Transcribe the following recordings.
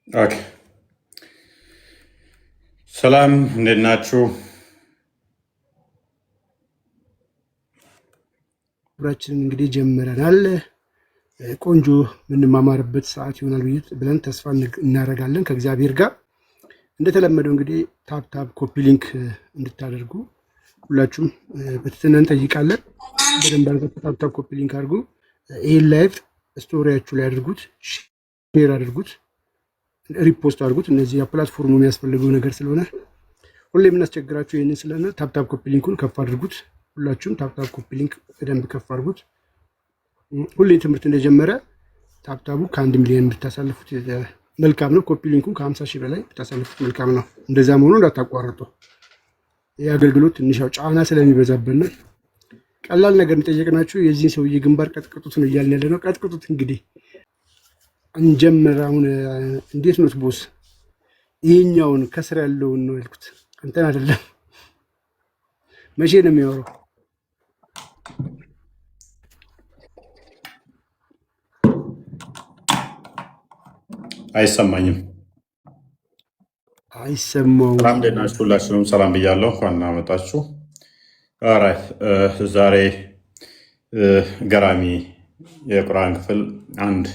ኦኬ ሰላም እንዴት ናችሁ? ብራችንን እንግዲህ ጀምረናል። ቆንጆ የምንማማርበት ሰዓት ይሆናል ብለን ተስፋ እናደርጋለን ከእግዚአብሔር ጋር። እንደተለመደው እንግዲህ ታፕ ኮፒ ሊንክ እንድታደርጉ ሁላችሁም በትህትና እንጠይቃለን። በደንብ አድርጋችሁ ታፕ ኮፒ ሊንክ አድርጉ። ይህን ላይቭ ስቶሪያችሁ ላይ አድርጉት፣ ሼር አድርጉት፣ ሪፖስት አድርጉት። እነዚህ ፕላትፎርሙ የሚያስፈልገው ነገር ስለሆነ ሁሌ የምናስቸግራችሁ ይህንን ስለሆነ ታፕ ኮፒ ሊንኩን ከፍ አድርጉት። ሁላችሁም ታፕ ኮፒ ሊንክ በደንብ ከፍ አድርጉት። ሁሌ ትምህርት እንደጀመረ ታፕታቡ ከ1 ሚሊዮን ብታሳልፉት መልካም ነው። ኮፒ ሊንኩን ከ50 ሺህ በላይ ብታሳልፉት መልካም ነው። እንደዛ መሆኑ እንዳታቋርጡ። ይህ አገልግሎት ትንሽ ጫና ስለሚበዛብን ቀላል ነገር እንጠየቅናችሁ። የዚህን ሰውዬ ግንባር ቀጥቅጡት ነው እያልን ያለ ነው። ቀጥቅጡት። እንግዲህ እንጀምር። አሁን እንዴት ኖት ቦስ? ይሄኛውን ከስር ያለውን ነው ያልኩት፣ አንተን አይደለም። መቼ ነው የሚያወራው? አይሰማኝም። አይሰማውም። ሰላም እንዴት ናችሁ? ሁላችሁንም ሰላም ብያለሁ። እንኳን አመጣችሁ። ኦራይት ዛሬ ገራሚ የቁርአን ክፍል አንድ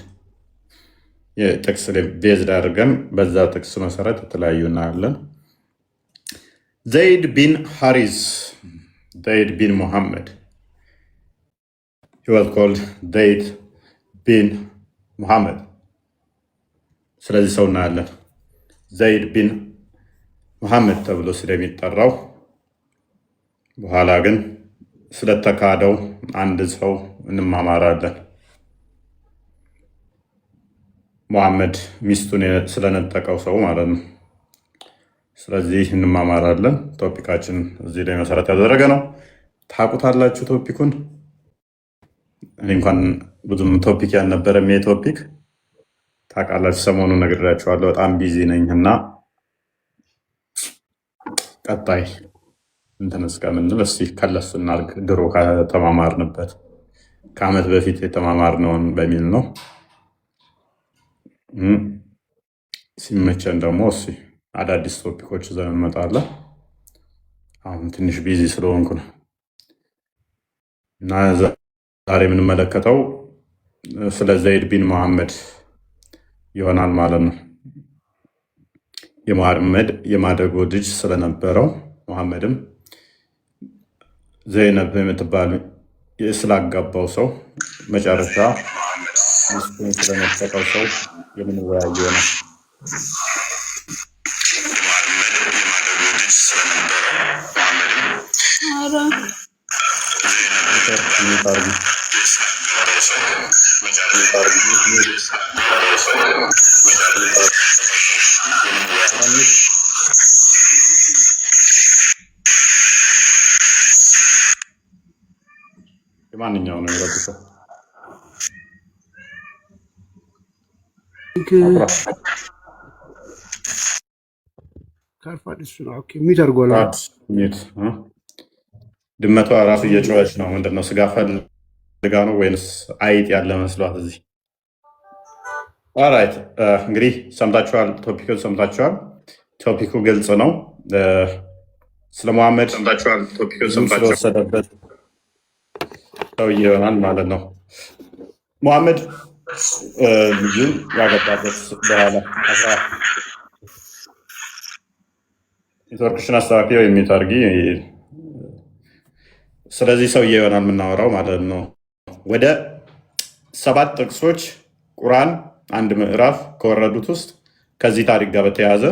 የጥቅስ ቤዝድ አድርገን በዛ ጥቅስ መሰረት የተለያዩ እናያለን። ዘይድ ቢን ሐሪስ ዘይድ ቢን ሙሐመድ he was called ዘይድ ቢን ሙሐመድ። ስለዚህ ሰው እናያለን። ዘይድ ቢን ሙሐመድ ተብሎ ስለሚጠራው በኋላ ግን ስለተካደው አንድ ሰው እንማማራለን። ሙሐመድ ሚስቱን ስለነጠቀው ሰው ማለት ነው። ስለዚህ እንማማራለን። ቶፒካችን እዚህ ላይ መሰረት ያደረገ ነው። ታውቁታላችሁ ቶፒኩን። እኔ እንኳን ብዙም ቶፒክ ያልነበረም ይሄ ቶፒክ ታውቃላችሁ። ሰሞኑን ነግሬያችኋለሁ። በጣም ቢዚ ነኝ እና ቀጣይ እንትን እስከምንል እስኪ ከለስ እናድርግ። ድሮ ከተማማርንበት ከዓመት በፊት የተማማርነውን በሚል ነው። ሲመቸን ደግሞ እስኪ አዳዲስ ቶፒኮች ይዘን እንመጣለን። አሁን ትንሽ ቢዚ ስለሆንኩ ነው እና ዛሬ የምንመለከተው ስለ ዘይድ ቢን ሙሐመድ ይሆናል ማለት ነው። የሙሐመድ የማደጎ ልጅ ስለነበረው ሙሐመድም ዘይነብ የምትባል ስላጋባው ሰው መጨረሻ ሚስቱን ስለነጠቀው ሰው የምንወያየው ነው። የማንኛው ነው የሚረብሸው? ድመቷ ራሱ እየጮኸች ነው። ምንድነው? ስጋ ፈልጋ ነው ወይንስ አይጥ ያለ መስሏት እዚህ? ኦራይት እንግዲህ ሰምታችኋል፣ ቶፒኩን ሰምታችኋል። ቶፒኩ ግልጽ ነው። ስለ ሙሐመድ ስለወሰደበት ሰውዬ ይሆናል ማለት ነው። ሙሐመድ ልጁን ያገባበት በኋላ ኔትወርክሽን አስተካክል የሚታርጊ ስለዚህ ሰውዬ ይሆናል የምናወራው ማለት ነው። ወደ 7 ጥቅሶች ቁርአን አንድ ምዕራፍ ከወረዱት ውስጥ ከዚህ ታሪክ ጋር በተያያዘ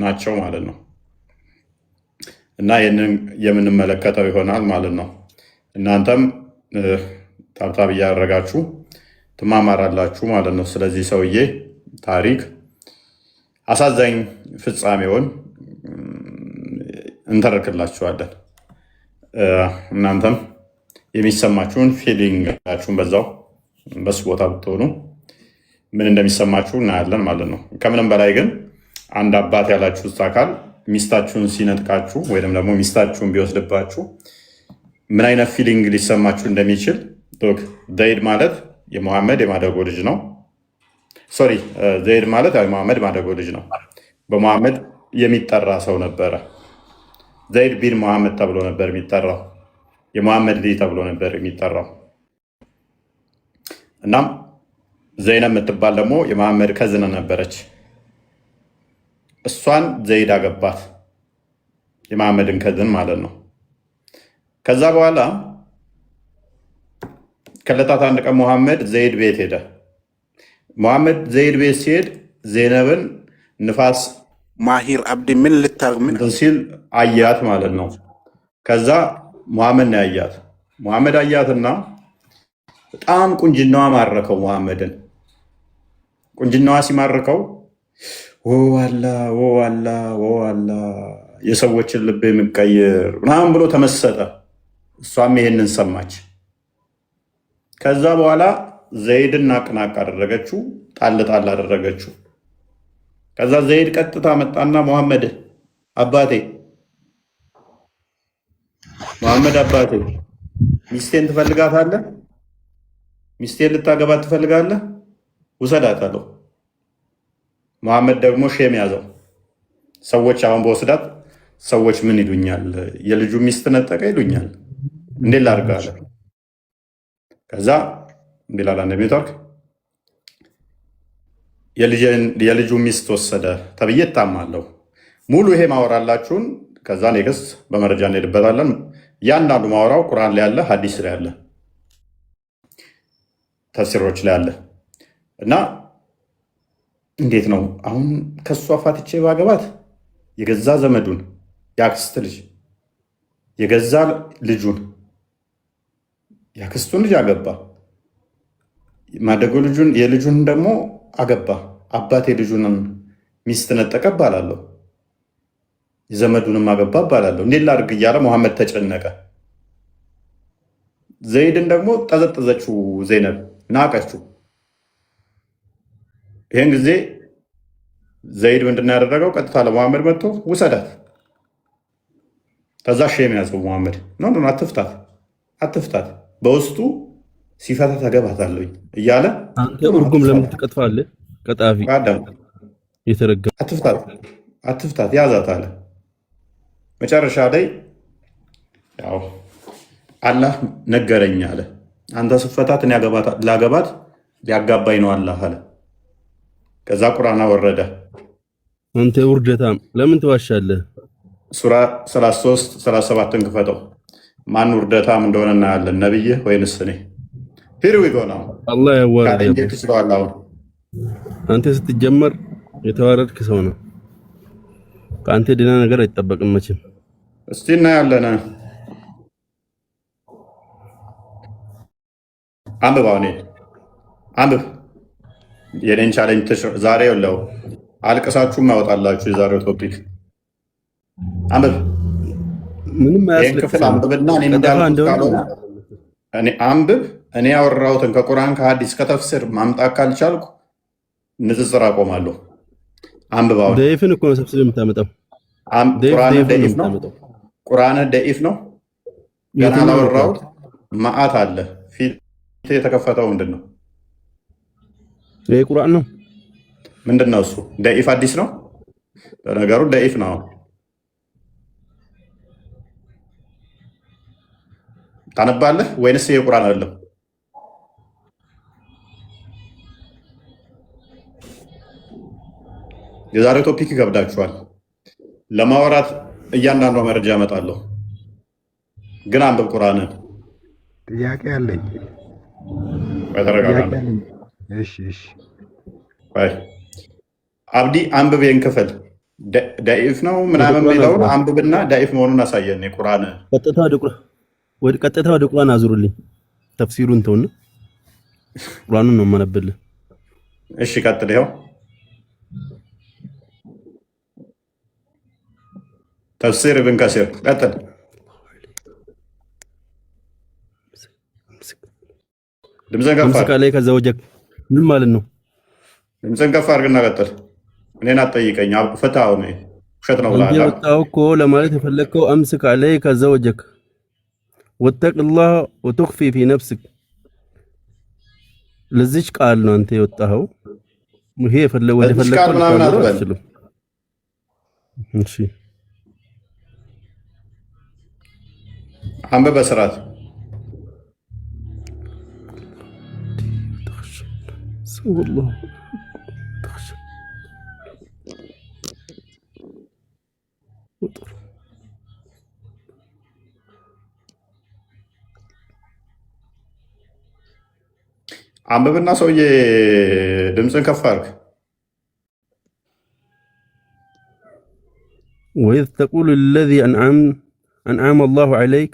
ናቸው ማለት ነው እና ይህንን የምንመለከተው ይሆናል ማለት ነው። እናንተም ታብታብ እያደረጋችሁ ትማማራላችሁ ማለት ነው። ስለዚህ ሰውዬ ታሪክ አሳዛኝ ፍጻሜውን እንተርክላችኋለን። እናንተም የሚሰማችሁን ፊሊንጋችሁን በዛው በሱ ቦታ ብትሆኑ ምን እንደሚሰማችሁ እናያለን ማለት ነው። ከምንም በላይ ግን አንድ አባት ያላችሁት አካል ሚስታችሁን ሲነጥቃችሁ ወይም ደግሞ ሚስታችሁን ቢወስድባችሁ ምን አይነት ፊሊንግ ሊሰማችሁ እንደሚችል ዘይድ ማለት የሙሐመድ የማደጎ ልጅ ነው። ሶሪ ዘይድ ማለት መሐመድ ማደጎ ልጅ ነው። በመሐመድ የሚጠራ ሰው ነበረ። ዘይድ ቢን መሐመድ ተብሎ ነበር የሚጠራው። የመሐመድ ልጅ ተብሎ ነበር የሚጠራው። እናም ዘይነብ የምትባል ደግሞ የመሐመድ ከዝነ ነበረች። እሷን ዘይድ አገባት፣ የመሐመድን ከዝን ማለት ነው። ከዛ በኋላ ከዕለታት አንድ ቀን መሐመድ ዘይድ ቤት ሄደ። መሐመድ ዘይድ ቤት ሲሄድ ዘይነብን ንፋስ ማሂር አብዲ ምን ልታርምን ሲል አያት ማለት ነው። ከዛ መሐመድ ነው ያያት። መሐመድ አያትና በጣም ቁንጅናዋ ማረከው። መሐመድን ቁንጅናዋ ሲማርከው ወዋላ ወዋላ ወዋላ የሰዎችን ልብ የምቀይር ምናምን ብሎ ተመሰጠ። እሷም ይሄንን ሰማች። ከዛ በኋላ ዘይድን ናቅናቅ አደረገችው፣ ጣል ጣል አደረገችው። ከዛ ዘይድ ቀጥታ መጣና መሐመድ አባቴ ሚስቴን ትፈልጋታለህ? ሚስቴን ልታገባት ትፈልጋለህ? ውሰዳት አለው። መሐመድ ደግሞ ሼም ያዘው። ሰዎች አሁን በወስዳት ሰዎች ምን ይሉኛል? የልጁ ሚስት ነጠቀ ይሉኛል። እንዴት ላድርግ አለ። ከዛ እንዴ ላላ ነቢቷክ የልጁ ሚስት ወሰደ ተብዬ እታማለሁ። ሙሉ ይሄ ማወራላችሁን ከዛ ኔክስት በመረጃ እንሄድበታለን። እያንዳንዱ ማወራው ቁርአን ላይ ያለ፣ ሀዲስ ላይ ያለ፣ ተፍሲሮች ላይ ያለ እና እንዴት ነው አሁን ከሷ ፋትቼ ባገባት የገዛ ዘመዱን የአክስት ልጅ የገዛ ልጁን የአክስቱን ልጅ አገባ፣ ማደጎ ልጁን የልጁን ደግሞ አገባ። አባቴ ልጁንም ሚስት ነጠቀ እባላለሁ፣ የዘመዱንም አገባ እባላለሁ። እንዴት ላድርግ እያለ መሐመድ ተጨነቀ። ዘይድን ደግሞ ጠዘጠዘችው። ዘይነብ ናቀችው። ይህን ጊዜ ዘይድ ምንድን ያደረገው? ቀጥታ ለመሐመድ መጥቶ ውሰዳት። ከዛ ሼም ያዘው መሐመድ። ኖ አትፍታት፣ አትፍታት፣ በውስጡ ሲፈታ ተገባታለኝ እያለ አንተ እርጉም ለምን ትቀጥፋለህ? ቀጣፊ የተረገመ አትፍታት ያዛት አለ። መጨረሻ ላይ ያው አላህ ነገረኝ አለ። አንተ ስፈታት እኔ ላገባት ሊያጋባኝ ነው አላህ አለ። ከዛ ቁርአን ወረደ። አንተ ውርደታም ለምን ትዋሻለህ? ሱራ 33 37ን ክፈተው። ማን ውርደታም እንደሆነ እናያለን። ነብይህ ወይንስ እኔ? ሂር ዊ ጎ ናው። አላህ ያዋረደ ያዋረደ። አንተ ስትጀመር የተዋረድክ ሰው ነው። ከአንተ ደህና ነገር አይጠበቅም መቼም። እስቲ እናያለን። አንብብ፣ አሁን አንብብ። የኔን ቻሌንጅ ዛሬ የለው አልቅሳችሁም ያወጣላችሁ። የዛሬው ቶፒክ አንብብ። ምንም ይህን ክፍል አንብብና እኔ እንዳልኩት ካልሆነ አንብብ። እኔ ያወራሁትን ከቁርአን ከሀዲስ ከተፍሲር ማምጣት ካልቻልኩ ንጽጽር አቆማለሁ። አንብብ። አሁን ደይፍን እኮ ነው ሰብስበህ የምታመጣው። ቁርአንህ ደኢፍ ነው። ቁርአንህ ደኢፍ ነው። ገና ላወራሁት መዓት አለ። ፊት የተከፈተው ምንድን ነው? ይሄ ቁርአን ነው። ምንድን ነው እሱ? ደኢፍ አዲስ ነው። ለነገሩ ደኢፍ ነው። ታነባለህ ወይንስ ይሄ ቁርአን አይደለም? የዛሬው ቶፒክ ይከብዳችኋል ለማውራት። እያንዳንዷ መረጃ ያመጣለሁ፣ ግን አንብብ ቁርአንን። ጥያቄ አለኝ። እሺ አብዲ አንብብ። ይሄን ክፍል ደኢፍ ነው ምናምን የሚለውን አንብብና ደኢፍ መሆኑን አሳየን። ቁርአን ቀጥታ ወደ ቁርአን አዙሩልኝ። ተፍሲሩን ተውና ቁርአኑን ነው የማነብልህ። እሺ ቀጥል። ይኸው ተፍሲር ኢብን ከሲር ቀጥል። ድምፅህን ከፍ አድርግ። ከዛ ወጀክ ምን ማለት ነው? ድምፅህን ከፍ አድርግና ቀጥል። እኔን አትጠይቀኝ። ፍትሃው ነው ውሸት ነው ብለሃል። ወጣው እኮ ለማለት የፈለግከው አምስክ አለይ ከዛ ወጀክ ወተቅላህ ወተኽፊ ፊ ነፍስክ። ለዚች ቃል ነው አንተ የወጣኸው። ይሄ ወደ በዚች ቃል ፈለግከው ምናምን ልታዞረው አትበል። አትችልም። እሺ አንብብ በስርዓት። والله አንብብና ሰውዬ ድምፅን ከፍ አድርግ። وإذ تقول الذي أنعم الله عليك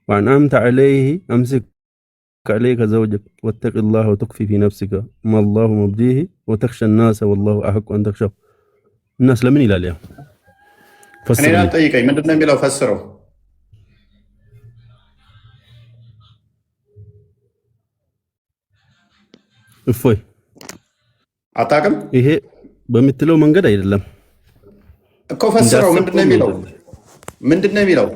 وأنعمت عليه أمسك عليك زوجك واتق الله وتخفي في نفسك ما الله مبديه وتخشى الناس والله أحق أن تخشاه الناس لمن إلى اليوم فسر እኔን لي አልጠይቀኝ። ምንድን ነው የሚለው? ፈስረው። እፎይ አታውቅም ይሄ በምትለው መንገድ አይደለም እኮ ፈስረው። ምንድን ነው የሚለው? ምንድን ነው የሚለው?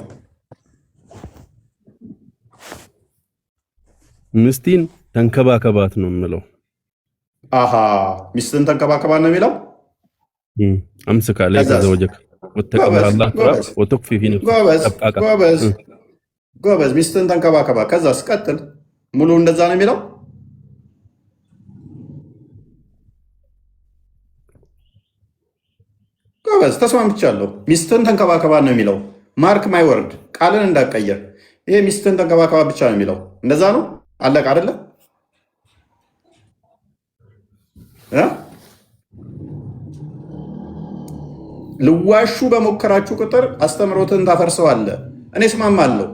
ምስቲን ተንከባከባት ነው የምለው። አሃ ሚስትን ተንከባከባት ነው የሚለው። أمسك عليك زوجك واتق الله وتخفي في نفسك ጎበዝ ሚስትን ተንከባከባት። ከዛስ ቀጥል። ሙሉ እንደዛ ነው የሚለው። ጎበዝ ተስማምቻለሁ። ሚስትን ተንከባከባት ነው የሚለው። ማርክ ማይ ወርድ፣ ቃልን እንዳቀየር። ይሄ ሚስትን ተንከባከባት ብቻ ነው የሚለው። እንደዛ ነው። አለቅ አይደለ? ልዋሹ በሞከራችሁ ቁጥር አስተምሮትን ታፈርሰዋለህ። እኔ እስማማለሁ።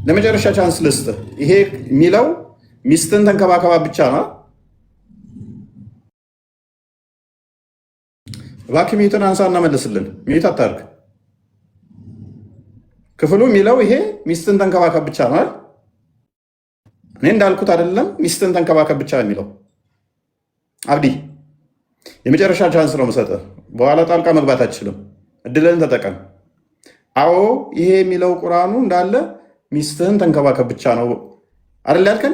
ለመጨረሻ ቻንስ ልስጥህ። ይሄ የሚለው ሚስትን ተንከባከባት ብቻ ነው። እባክህ ሚዩትን አንሳና መልስልን። ሚዩት አታርግ። ክፍሉ የሚለው ይሄ ሚስትን ተንከባከብ ብቻ ነው። እኔ እንዳልኩት አይደለም። ሚስትን ተንከባከብ ብቻ የሚለው አብዲ የመጨረሻ ቻንስ ነው የምሰጥህ። በኋላ ጣልቃ መግባት አትችልም። እድልን ተጠቀም። አዎ ይሄ የሚለው ቁርአኑ እንዳለ ሚስትህን ተንከባከብ ብቻ ነው አይደል ያልከን?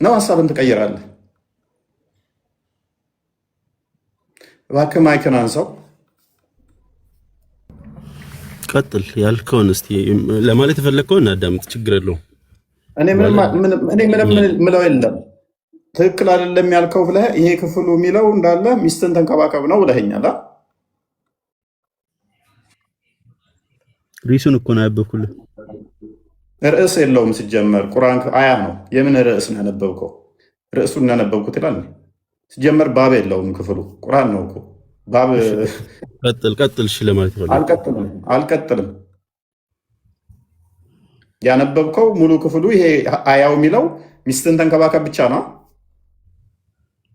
ነው ሀሳብን ትቀይራለህ? እባክህ ማይክን አንሳው። ቀጥል ያልከውን እስቲ ለማለት የፈለግከውን እናዳምጥ። ችግር የለውም። እኔ ምንም ምለው የለም። ትክክል አይደለም ያልከው ብለህ ይሄ ክፍሉ የሚለው እንዳለ ሚስትን ተንከባከብ ነው ብለኸኛል። ሪሱን እኮ ነው ያነበብኩልህ። ርዕስ የለውም ሲጀመር። ቁርአን አያ ነው። የምን ርዕስ ነው ያነበብከው? ርዕሱን ያነበብኩት ይላል። ሲጀመር ባብ የለውም ክፍሉ። ቁርአን ነው እኮ ባብ። ቀጥል። እሺ ለማለት ይፈልጋል። አልቀጥልም። ያነበብከው ሙሉ ክፍሉ ይሄ አያው የሚለው ሚስትን ተንከባከብ ብቻ ነው።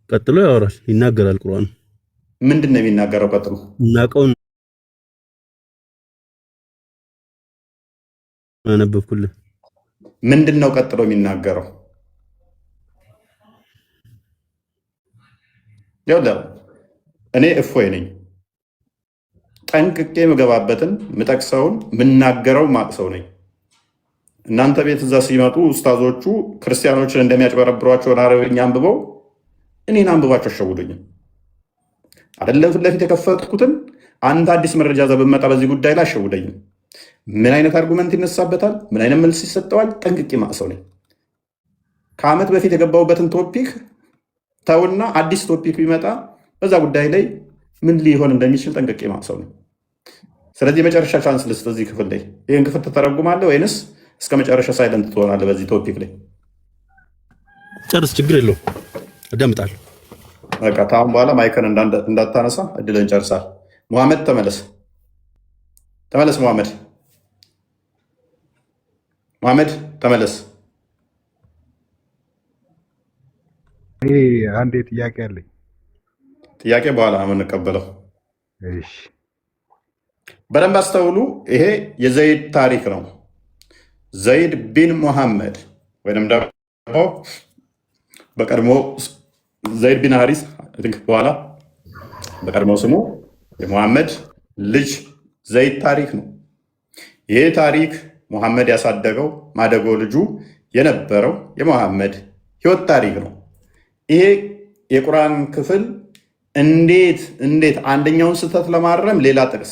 ቀጥሎ ያወራል፣ ይናገራል። ቁርአን ምንድን ነው የሚናገረው? ቀጥሎ እናቀውን አነበብኩልህ። ምንድን ነው ቀጥሎ የሚናገረው? ይኸውልህ እኔ እፎይ ነኝ። ጠንቅቄ የምገባበትን ምጠቅሰውን ምናገረው ማቅሰው ነኝ። እናንተ ቤት እዛ ሲመጡ ኡስታዞቹ ክርስቲያኖችን እንደሚያጭበረብሯቸውን አረብኛ አንብበው እኔን አንብባቸው አሸውዱኝም። አይደለም ፊት ለፊት የከፈትኩትን አንተ አዲስ መረጃ ይዘህ ብትመጣ በዚህ ጉዳይ ላይ አሸውደኝም። ምን አይነት አርጉመንት ይነሳበታል? ምን አይነት መልስ ይሰጠዋል? ጠንቅቄ ማቅሰው ነኝ። ከዓመት በፊት የገባሁበትን ቶፒክ ተውና አዲስ ቶፒክ ቢመጣ በዛ ጉዳይ ላይ ምን ሊሆን እንደሚችል ጠንቅቄ ማቅሰው ነኝ። ስለዚህ የመጨረሻ ቻንስ ልስጥ። እዚህ ክፍል ላይ ይህን ክፍል ትተረጉማለህ ወይንስ እስከ መጨረሻ ሳይለንት ትሆናለህ? በዚህ ቶፒክ ላይ ጨርስ፣ ችግር የለውም፣ አዳምጣለሁ። በቃ ከአሁን በኋላ ማይከን እንዳታነሳ እድልን ጨርሳል። ሙሐመድ ተመለስ። ሙሐመድ ተመለስ። አንዴ ጥያቄ አለኝ። ጥያቄ በኋላ ነው የምንቀበለው። እሺ በደንብ አስተውሉ። ይሄ የዘይድ ታሪክ ነው። ዘይድ ቢን ሙሐመድ ወይም ደግሞ በቀድሞ ዘይድ ቢን ሀሪስ በኋላ በቀድሞ ስሙ የሙሐመድ ልጅ ዘይድ ታሪክ ነው። ይሄ ታሪክ ሙሐመድ ያሳደገው ማደጎ ልጁ የነበረው የሙሐመድ ህይወት ታሪክ ነው። ይሄ የቁርአን ክፍል እንዴት አንደኛውን ስህተት ለማረም ሌላ ጥቅስ፣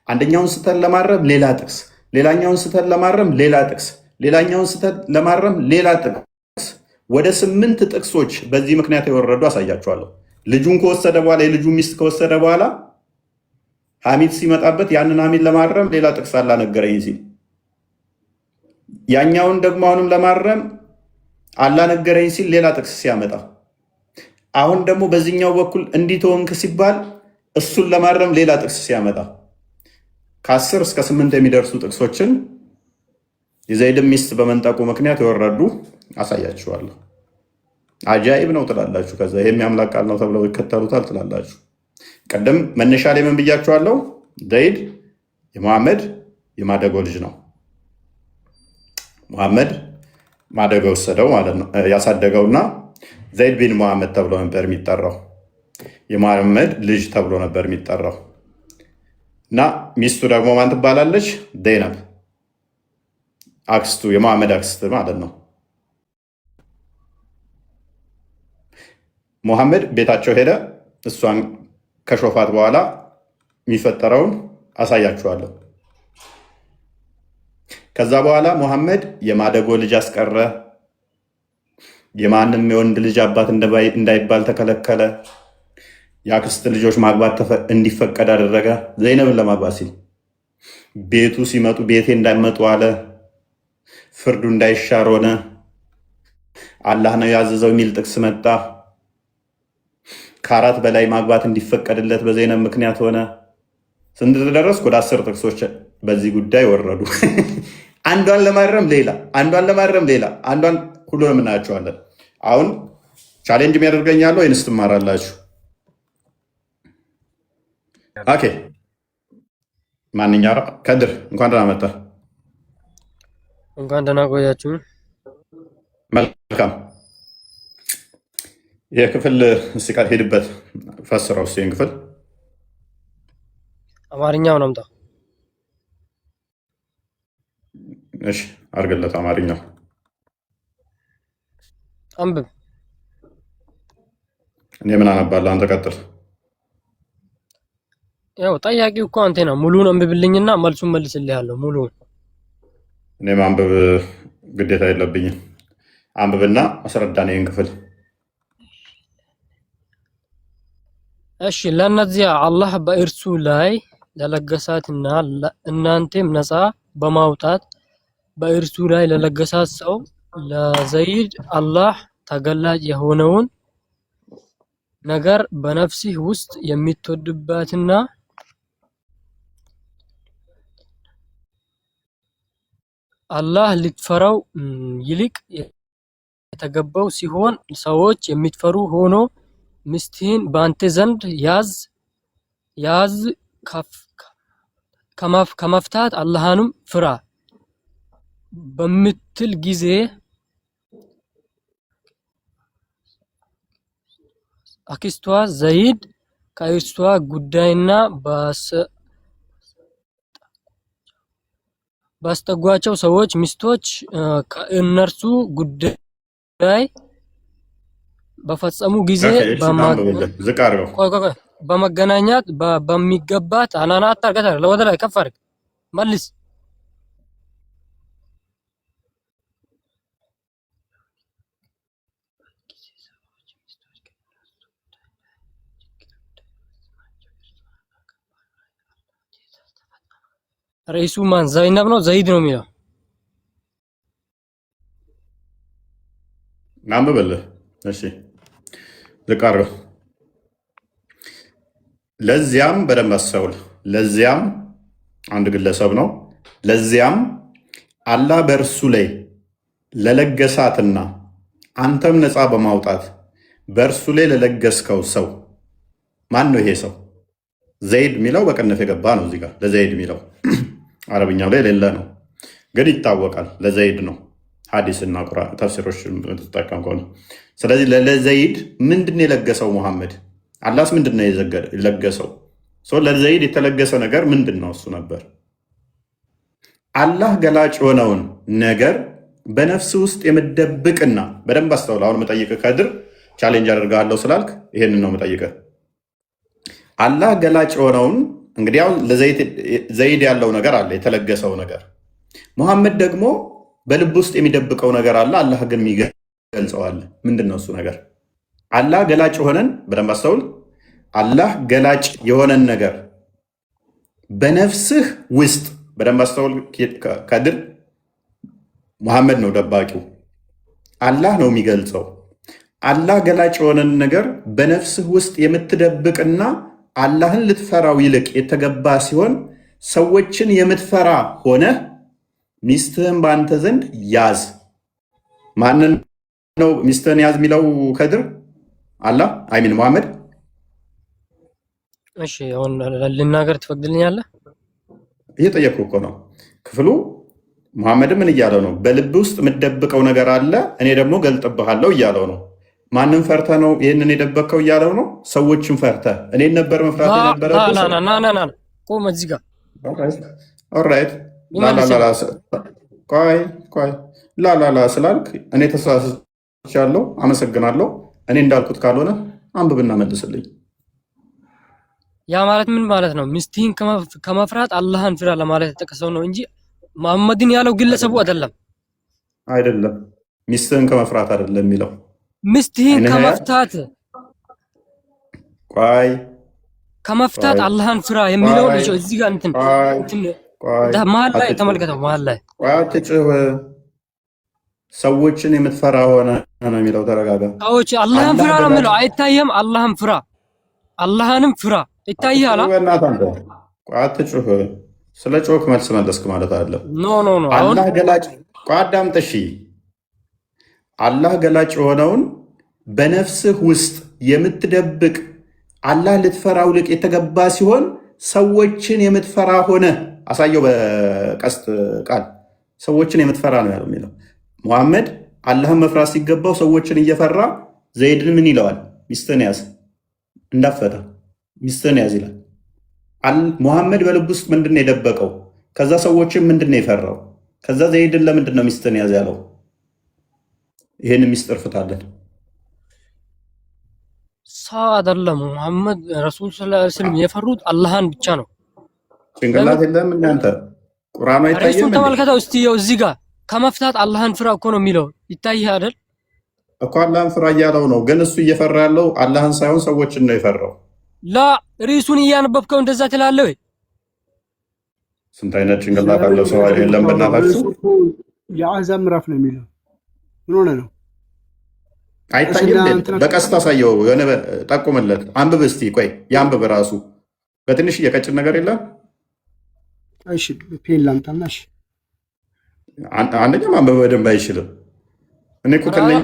አንደኛውን ስህተት ለማረም ሌላ ጥቅስ፣ ሌላኛውን ስህተት ለማረም ሌላ ጥቅስ፣ ሌላኛውን ስህተት ለማረም ሌላ ጥቅስ፣ ወደ 8 ጥቅሶች በዚህ ምክንያት የወረዱ አሳያችኋለሁ። ልጁን ከወሰደ በኋላ የልጁ ሚስት ከወሰደ በኋላ ሐሚድ ሲመጣበት ያንን ሐሚድ ለማረም ሌላ ጥቅስ አላነገረኝ ሲል ያኛውን ደግሞ አሁንም ለማረም አላነገረኝ ሲል ሌላ ጥቅስ ሲያመጣ አሁን ደግሞ በዚህኛው በኩል እንዲተወንክ ሲባል እሱን ለማረም ሌላ ጥቅስ ሲያመጣ ከ10 እስከ 8 የሚደርሱ ጥቅሶችን የዘይድ ሚስት በመንጠቁ ምክንያት የወረዱ አሳያችኋለሁ። አጃኢብ ነው ትላላችሁ። ከዛ ይሄ የሚያምላክ ቃል ነው ተብለው ይከተሉታል ትላላችሁ። ቀደም መነሻ ላይ ምን ብያችኋለሁ? ዘይድ የመሐመድ የማደጎ ልጅ ነው። መሐመድ ማደጎ ወሰደው ማለት ነው ያሳደገውና ዘይድ ቢን መሐመድ ተብሎ ነበር የሚጠራው። የመሐመድ ልጅ ተብሎ ነበር የሚጠራው እና ሚስቱ ደግሞ ማን ትባላለች? ዘይነብ አክስቱ፣ የመሐመድ አክስት ማለት ነው። መሐመድ ቤታቸው ሄደ። እሷን ከሾፋት በኋላ የሚፈጠረውን አሳያችኋለሁ። ከዛ በኋላ መሐመድ የማደጎ ልጅ አስቀረ። የማንም የወንድ ልጅ አባት እንዳይባል ተከለከለ። የአክስት ልጆች ማግባት እንዲፈቀድ አደረገ። ዘይነብን ለማግባት ሲል ቤቱ ሲመጡ ቤቴ እንዳይመጡ አለ። ፍርዱ እንዳይሻር ሆነ። አላህ ነው ያዘዘው የሚል ጥቅስ መጣ። ከ4 በላይ ማግባት እንዲፈቀድለት በዘይነብ ምክንያት ሆነ። ስንት ደረስኩ? ወደ 10 ጥቅሶች በዚህ ጉዳይ ወረዱ። አንዷን ለማረም ሌላ፣ አንዷን ለማረም ሌላ፣ አንዷን ሁሉንም እናያቸዋለን። አሁን ቻሌንጅ የሚያደርገኛለሁ ወይንስ ትማራላችሁ? ኦኬ። ማንኛው ከድር እንኳን ደህና መጣ። እንኳን ደህና ቆያችሁ። መልካም። የክፍል እስኪ ሄድበት ፈስረው እስኪ ክፍል አማርኛውን አምጣ። እሺ አድርግለት። አማርኛው አንብብ። እኔ ምን አነባለሁ? አንተ ቀጥል። ያው ጠያቂው እኮ አንተ ነህ። ሙሉውን አንብብልኝና መልሱን መልስልሃለሁ። ሙሉውን እኔ ማንበብ ግዴታ የለብኝም። አንብብና አስረዳን ይህን ክፍል። እሺ ለነዚያ አላህ በእርሱ ላይ ለለገሳትና እናንተም ነፃ በማውጣት በእርሱ ላይ ለለገሳት ሰው ለዘይድ አላህ ተገላጭ የሆነውን ነገር በነፍስህ ውስጥ የምትወድባትና አላህ ልትፈራው ይልቅ የተገባው ሲሆን ሰዎች የሚትፈሩ ሆኖ ሚስትህን በአንተ ዘንድ ያዝ ከመፍታት አላህንም ፍራ በምትል ጊዜ አክስቷ ዘይድ ከእርሷ ጉዳይና ባስጠጓቸው ሰዎች ሚስቶች ከእነርሱ ጉዳይ በፈጸሙ ጊዜ በመገናኛት በሚገባት አናናት ታርገታ ለወደ ላይ ከፍ አድርግ መልስ። ርዕሱ ማን? ዘይነብ ነው ዘይድ ነው የሚለው? አንብብልህ። እሺ ልቀርብ። ለዚያም በደንብ አስተውል። ለዚያም አንድ ግለሰብ ነው። ለዚያም አላህ በእርሱ ላይ ለለገሳትና አንተም ነፃ በማውጣት በእርሱ ላይ ለለገስከው ሰው ማን ነው ይሄ ሰው? ዘይድ የሚለው በቅንፍ የገባ ነው። እዚህ ጋር ለዘይድ የሚለው አረብኛው ላይ ሌለ ነው፣ ግን ይታወቃል። ለዘይድ ነው። ሐዲስና ቁርአን ተፍሲሮች ተጠቀም ከሆነ ስለዚህ ለዘይድ ምንድን የለገሰው ሙሐመድ? አላህስ ምንድን ነው የለገሰው? ለዘይድ የተለገሰ ነገር ምንድን ነው? እሱ ነበር አላህ ገላጭ የሆነውን ነገር በነፍስ ውስጥ የምደብቅና በደንብ አስተውል። አሁን መጠይቅ ከድር ቻሌንጅ አደርጋለሁ ስላልክ ይሄንን ነው የምጠይቀህ። አላህ ገላጭ የሆነውን እንግዲህ አሁን ለዘይድ ያለው ነገር አለ፣ የተለገሰው ነገር። ሙሐመድ ደግሞ በልብ ውስጥ የሚደብቀው ነገር አለ፣ አላህ ግን የሚገልጸው አለ። ምንድን ነው እሱ ነገር? አላህ ገላጭ የሆነን በደንብ አስተውል። አላህ ገላጭ የሆነን ነገር በነፍስህ ውስጥ በደንብ አስተውል። ከድር ሙሐመድ ነው ደባቂው፣ አላህ ነው የሚገልጸው። አላህ ገላጭ የሆነን ነገር በነፍስህ ውስጥ የምትደብቅና አላህን ልትፈራው ይልቅ የተገባ ሲሆን ሰዎችን የምትፈራ ሆነህ ሚስትህን በአንተ ዘንድ ያዝ። ማንን ነው ሚስትህን ያዝ የሚለው? ከድር አላህ አይሚን ሙሐመድ። እሺ አሁን ልናገር ትፈቅድልኛለህ? እየጠየቅኩ እኮ ነው። ክፍሉ ሙሐመድም ምን እያለው ነው? በልብ ውስጥ የምትደብቀው ነገር አለ፣ እኔ ደግሞ ገልጥብሃለሁ እያለው ነው። ማንም ፈርተ ነው ይህንን የደበቅከው እያለው ነው? ሰዎችን ፈርተ እኔን ነበር መፍራት የነበረ? ቆም እዚህ ጋር ኦራይት። ቆይ ላላላ ስላልክ እኔ ተሳስቻለሁ፣ አመሰግናለሁ። እኔ እንዳልኩት ካልሆነ አንብብና መልስልኝ። ያ ማለት ምን ማለት ነው? ሚስትህን ከመፍራት አላህን ፍራ ለማለት የተጠቀሰው ነው እንጂ መሐመድን ያለው ግለሰቡ አይደለም። አይደለም፣ ሚስትህን ከመፍራት አይደለም የሚለው። ሚስትህን ከመፍታት ከመፍታት አላህን ፍራ የሚለው ልጅ እዚህ ጋር እንትን መሀል ላይ ተመልከተው። መሀል ላይ አትጭህ። ሰዎችን የምትፈራ ሆነ ነው የሚለው። ተረጋጋ። ሰዎች አላህን ፍራ ነው የሚለው። አይታየም? አላህን ፍራ፣ አላህንም ፍራ ይታያል። አትጩህ። ስለ ጮክ መልስ መለስክ ማለት አለ። ኖ አላህ ገላጭ አዳምጥ። እሺ አላህ ገላጭ የሆነውን በነፍስህ ውስጥ የምትደብቅ አላህ ልትፈራው ልቅ የተገባ ሲሆን ሰዎችን የምትፈራ ሆነ አሳየው። በቀስት ቃል ሰዎችን የምትፈራ ነው ያለው የሚለው። ሙሐመድ አላህን መፍራት ሲገባው ሰዎችን እየፈራ ዘይድን ምን ይለዋል? ሚስትህን ያዝ እንዳፈታ ሚስትህን ያዝ ይላል። ሙሐመድ በልብ ውስጥ ምንድን ነው የደበቀው? ከዛ ሰዎችን ምንድን ነው የፈራው? ከዛ ዘይድን ለምንድን ነው ሚስትህን ያዝ ያለው? ይህን ሚስጥር ፍታለን። ሰው አይደለም ሙሐመድ ረሱል ሰለላሁ ዐለይሂ ወሰለም የፈሩት አላህን ብቻ ነው። ጭንቅላት የለም እናንተ። ቁርአኑ አይታየም? ተመልከተው እስቲ እዚህ ጋር ከመፍታት አላህን ፍራ እኮ ነው የሚለው። ይታይህ አይደል እኮ አላህን ፍራ እያለው ነው። ግን እሱ እየፈራ ያለው አላህን ሳይሆን ሰዎችን ነው የፈራው። ላ ሪሱን እያነበብከው እንደዛ ትላለህ ወይ? ስንት አይነት ጭንቅላት አለው ሰው የለም። በእናታችሁ የአሕዛብ ምዕራፍ ነው የሚለው። ምን ሆነ ነው? አይታይም? በቀስታ አሳየው፣ የሆነ ጠቁምለት። አንብብ እስቲ። ቆይ ያንብብ ራሱ። በትንሽ እየቀጭን ነገር የለም። እሺ ፔን ላምጣና። እሺ አንደኛ ማንበብ በደንብ አይችልም። እኔ እኮ ከነኝ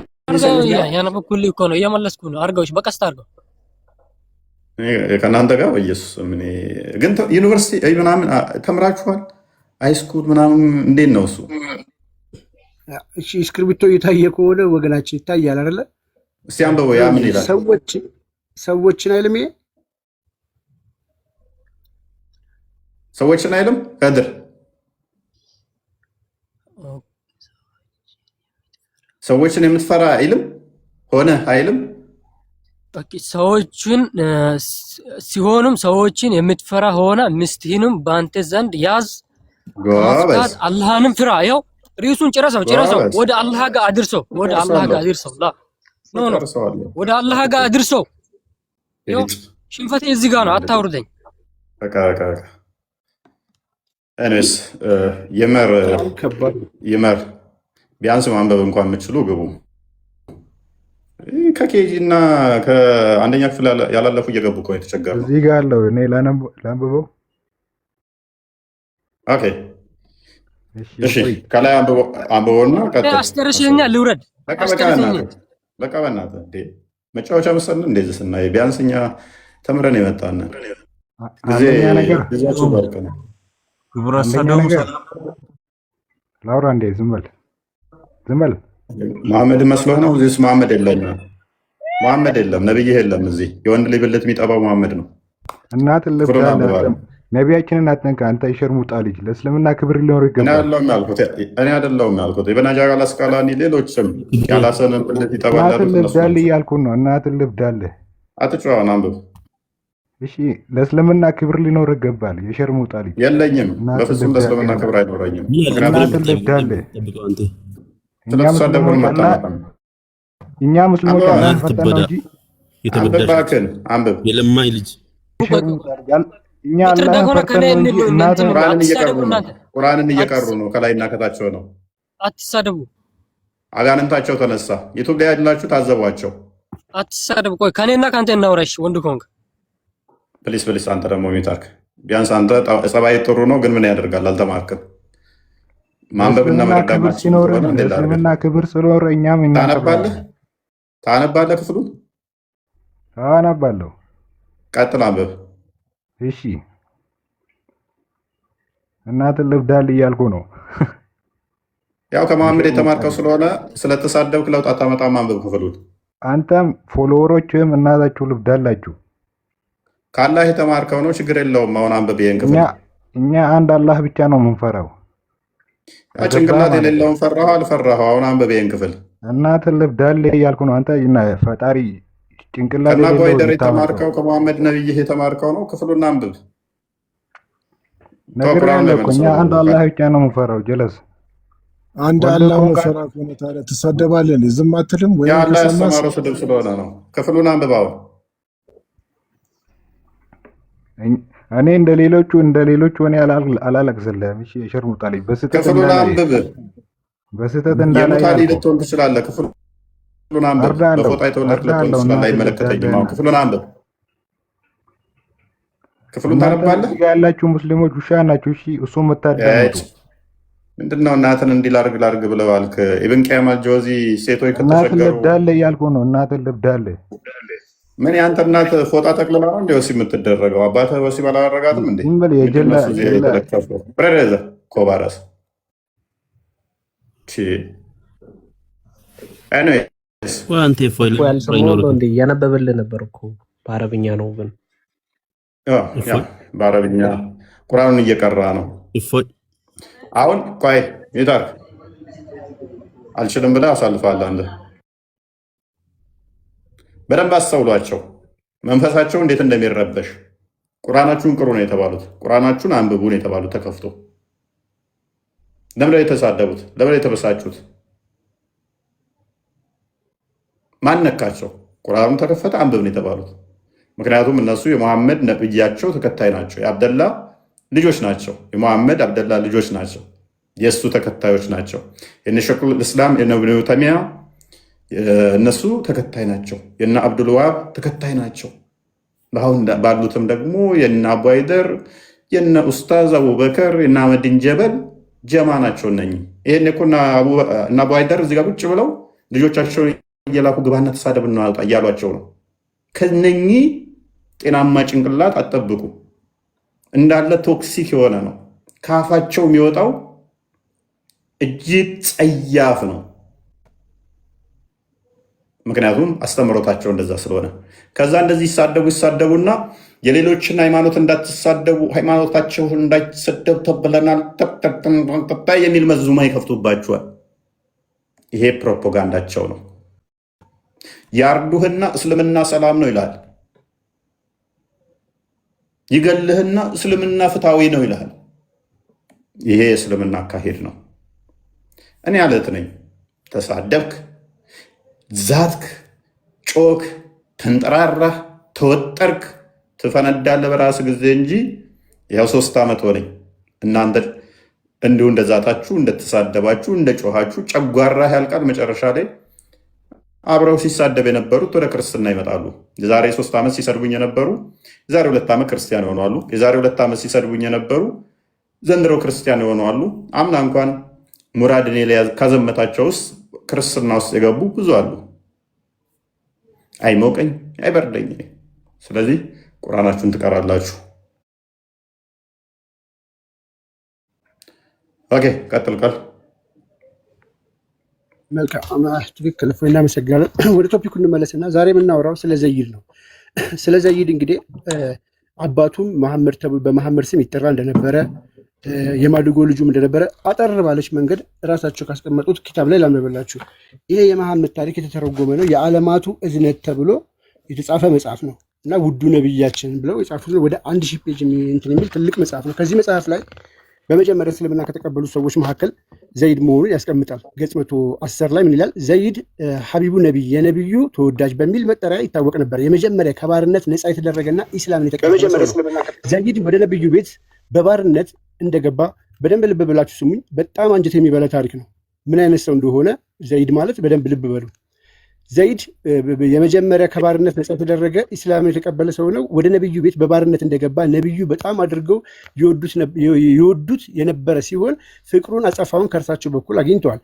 ያነበብኩልህ እኮ ነው እየመለስኩ ነው። አድርገው በቀስታ አድርገው ከእናንተ ጋር በኢየሱስ ግን ዩኒቨርሲቲ ምናምን ተምራችኋል? ሃይስኩል ምናምን እንዴት ነው እሱ? እሺ እስክሪብቶ እየታየ ከሆነ ወገናችን ይታያል አይደለ? እስቲ አንብበው። ያ ምን ይላል? ሰዎችን አይልም። ይሄ ሰዎችን አይልም። ከድር ሰዎችን የምትፈራ አይልም ሆነ አይልም። ሰዎችን ሲሆኑም ሰዎችን የምትፈራ ሆነ ሚስትህንም በአንተ ዘንድ ያዝ። ከመፍታት አላህንም ፍራ። ያው ሪሱን ጨረሰው። ወደ አላህ ጋር አድርሰው። ወደ አላህ ጋር አድርሰው። ወደ አላህ ጋር አድርሰው። ያው ሽንፈቴ እዚህ ጋር ነው። አታውርደኝ። እኔስ ይመር ቢያንስ ማንበብ እንኳን የምችሉ ግቡ። ከኬጂ እና ከአንደኛ ክፍል ያላለፉ እየገቡ እኮ የተቸገሩ እዚህ ጋር አለው። እኔ ላንብበው። ኦኬ እሺ፣ ከላይ አንብበውና አስጨርሽኛ ልውረድ። በቃ በእናትህ እንዴ መጫወቻ መሰለን እንደዚህ ስናይ ቢያንስ እኛ ተምረን የመጣን ጊዜያችሁ ባርቅ ነው። ላውራ እንዴ? ዝም በል መሐመድ መስሎህ ነው? እዚህ መሐመድ የለም፣ መሐመድ የለም፣ ነብይህ የለም። እዚህ የወንድ ልጅ ብልት የሚጠባው መሐመድ ነው። እናት ነቢያችንን አትነካ አንተ የሸርሙጣ ልጅ። ለእስልምና ክብር ሊኖር ይገባል። እኔ አይደለሁም ያልኩት የበናጃ ጋላስቃላኒ ሌሎችም ያላሰንን ብልት ይጠባላሉ። እናትን ልብዳል እያልኩ ነው። እናትን ልብዳል አትጫዋን አንብብ። እሺ ለእስልምና ክብር ሊኖር ይገባል። የሸርሙጣ ልጅ የለኝም። በፍጹም ለእስልምና ክብር አይኖረኝም። እናትን ልብዳል እኛ ሙስሊሞች አንፈተነው እንጂ አንብባክን አንብብ የለማኝ ልጅ እኛ አላህ ፈርተን እንጂ እናትን ቁርአንን እየቀሩ ነው። ከላይና ከታቸው ነው። አትሳደቡ። አጋንንታቸው ተነሳ። ኢትዮጵያ ያላችሁ ታዘቧቸው። አትሳደቡ። ቆይ ከኔና ካንተ እናውራሽ ወንድ ኮንክ ፕሊስ አንተ ደግሞ ሚታክ ቢያንስ አንተ ጸባይ ጥሩ ነው፣ ግን ምን ያደርጋል አልተማርክም። ማንበብና መረዳት ሲኖር ለእስልምና ክብር ስለሆነ እኛም ታነባለህ ክፍሉን አነባለሁ። ቀጥል አንብብ። እሺ እናትን ልብዳል እያልኩ ነው። ያው ከመሐመድ የተማርከው ስለሆነ ስለተሳደብክ ለውጥ አታመጣም። አንብብ ክፍሉን። አንተም ፎሎወሮችም እናታችሁ ልብዳላችሁ። ካላህ የተማርከው ነው፣ ችግር የለውም። አሁን አንብብ ይሄን ክፍል። እኛ አንድ አላህ ብቻ ነው የምንፈራው። ጭንቅላት የሌለውን ፈራሁ አልፈራሁ። አሁን አንብብ ይሄን ክፍል። እናትን ልብዳል እያልኩ ነው። አንተ ፈጣሪ ጭንቅላት ከና ጓይደር የተማርከው ከመሐመድ ነብይህ የተማርከው ነው። ክፍሉን አንብብ። ነገር ያለው እኛ አንድ አላህ ብቻ ነው የምንፈራው። ጀለስ አንድ አላህ መፈራ ከሆነ ታዲያ ትሳደባለህ? ዝም አትልም ወይ? አላህ ያስተማረው ስድብ ስለሆነ ነው። ክፍሉን አንብባው። እኔ እንደ ሌሎቹ እኔ አላለቅስልህም። እሺ የሸርሙጣ ልጅ በስተት ክፍሉን አንብብ። በስተት እንዳላይ የሙታሊ ልትሆን ትችላለህ። ክፍሉን አንብብ። በፎጣ የተወለድክ ልትሆን ትችላለህ። አይመለከተኝም። አሁን ክፍሉን አንብብ። ክፍሉን ታነባለህ። ያላችሁ ሙስሊሞች ውሻ ናችሁ። እሺ እሱ መታደምጡ ምንድነው? እናትን እንዲህ ላርግ ብለዋልክ። ኢብን ቂያም አልጆዚ ሴቶች ከተሸገሩ እናትን ልብዳለ እያልኩ ነው። እናትን ልብዳለ ምን ያንተ እናት ፎጣ ጠቅልላ ነው እንደ ወሲብ የምትደረገው? አባትህ ወሲብ አላደረጋትም እንዴ? ብረዘ ኮባረስ እያነበበልህ ነበር እኮ በአረብኛ ነው። ግን በአረብኛ ቁርአኑን እየቀራ ነው። አሁን ቆይ ይታርክ አልችልም ብለህ አሳልፋለህ። አንተ በደንብ አስተውሏቸው፣ መንፈሳቸው እንዴት እንደሚረበሽ። ቁርአናችሁን ቅሩ ነው የተባሉት፣ ቁርአናችሁን አንብቡ ነው የተባሉት። ተከፍቶ ለምን የተሳደቡት? ለምን የተበሳጩት? ማን ነካቸው? ቁርአኑ ተከፈተ አንብብ ነው የተባሉት። ምክንያቱም እነሱ የመሐመድ ነብያቸው ተከታይ ናቸው። የአብደላ ልጆች ናቸው። የመሐመድ አብደላ ልጆች ናቸው። የእሱ ተከታዮች ናቸው። የነ ሸይኹል ኢስላም የነ ኢብኑ ተይሚያ እነሱ ተከታይ ናቸው። የነ አብዱል ወሃብ ተከታይ ናቸው። አሁን ባሉትም ደግሞ የነ አቡ አይደር የነ ኡስታዝ አቡበከር የነ አህመድን ጀበል ጀማ ናቸው። እነኚህ ይሄን እኮ እና አቡ አይደር እዚህ ጋር ቁጭ ብለው ልጆቻቸውን እየላኩ ግባና ተሳደብ ነው አልጣ እያሏቸው ነው። ከነኚህ ጤናማ ጭንቅላት አጠብቁ። እንዳለ ቶክሲክ የሆነ ነው። ካፋቸው የሚወጣው እጅግ ጸያፍ ነው። ምክንያቱም አስተምሮታቸው እንደዛ ስለሆነ ከዛ እንደዚህ ይሳደቡና የሌሎችን ሃይማኖት እንዳትሳደቡ ሃይማኖታቸው እንዳይሰደብ ተብለናል የሚል መዙማ ይከፍቱባቸዋል። ይሄ ፕሮፓጋንዳቸው ነው። ያርዱህና እስልምና ሰላም ነው ይላል። ይገልህና እስልምና ፍትሃዊ ነው ይላል። ይሄ የእስልምና አካሄድ ነው። እኔ አለት ነኝ። ተሳደብክ፣ ዛትክ፣ ጮክ፣ ተንጠራራህ፣ ተወጠርክ፣ ትፈነዳለህ በራስ ጊዜ እንጂ ያው 3 ዓመት ሆነኝ እናንተ እንዲሁ እንደዛታችሁ እንደተሳደባችሁ እንደጮሃችሁ ጨጓራህ ያልቃል። መጨረሻ ላይ አብረው ሲሳደብ የነበሩት ወደ ክርስትና ይመጣሉ። የዛሬ 3 ዓመት ሲሰድቡኝ የነበሩ የዛሬ 2 ዓመት ክርስቲያን ይሆናሉ። የዛሬ 2 ዓመት ሲሰድቡኝ የነበሩ ዘንድሮ ክርስቲያን ይሆናሉ። አምና እንኳን ሙራድን ካዘመታቸው ውስጥ ክርስትና ውስጥ የገቡ ብዙ አሉ። አይሞቀኝ አይበርደኝ። ስለዚህ ቁርአናችሁን ትቀራላችሁ። ኦኬ ቀጥል ቃል መልካም ትክክል። እናመሰግናለን። ወደ ቶፒኩ እንመለስና ዛሬ የምናወራው ስለ ዘይድ ነው። ስለ ዘይድ እንግዲህ አባቱም መሐመድ ተብሎ በመሐመድ ስም ይጠራ እንደነበረ የማድጎ ልጁም እንደነበረ አጠር ባለች መንገድ ራሳቸው ካስቀመጡት ኪታብ ላይ ላምበላችሁ። ይሄ የመሐመድ ታሪክ የተተረጎመ ነው። የዓለማቱ እዝነት ተብሎ የተጻፈ መጽሐፍ ነው እና ውዱ ነብያችን ብለው የጻፉት ወደ 1000 ፔጅ የሚል ትልቅ መጽሐፍ ነው። ከዚህ መጽሐፍ ላይ በመጀመሪያ እስልምና ከተቀበሉ ሰዎች መካከል ዘይድ መሆኑን ያስቀምጣል። ገጽ 110 ላይ ምን ይላል? ዘይድ ሐቢቡ ነቢይ የነቢዩ ተወዳጅ በሚል መጠሪያ ይታወቅ ነበር። የመጀመሪያ ከባርነት ነፃ የተደረገና ኢስላምን የተቀበለ ሰው ነው። ዘይድ ወደ ነቢዩ ቤት በባርነት እንደገባ በደንብ ልብ ብላችሁ ስሙኝ። በጣም አንጀት የሚበላ ታሪክ ነው። ምን አይነት ሰው እንደሆነ ዘይድ ማለት በደንብ ልብ በሉ። ዘይድ የመጀመሪያ ከባርነት ነፃ የተደረገ ኢስላምን የተቀበለ ሰው ነው። ወደ ነቢዩ ቤት በባርነት እንደገባ ነቢዩ በጣም አድርገው ይወዱት የነበረ ሲሆን ፍቅሩን አጸፋውን ከእርሳቸው በኩል አግኝተዋል።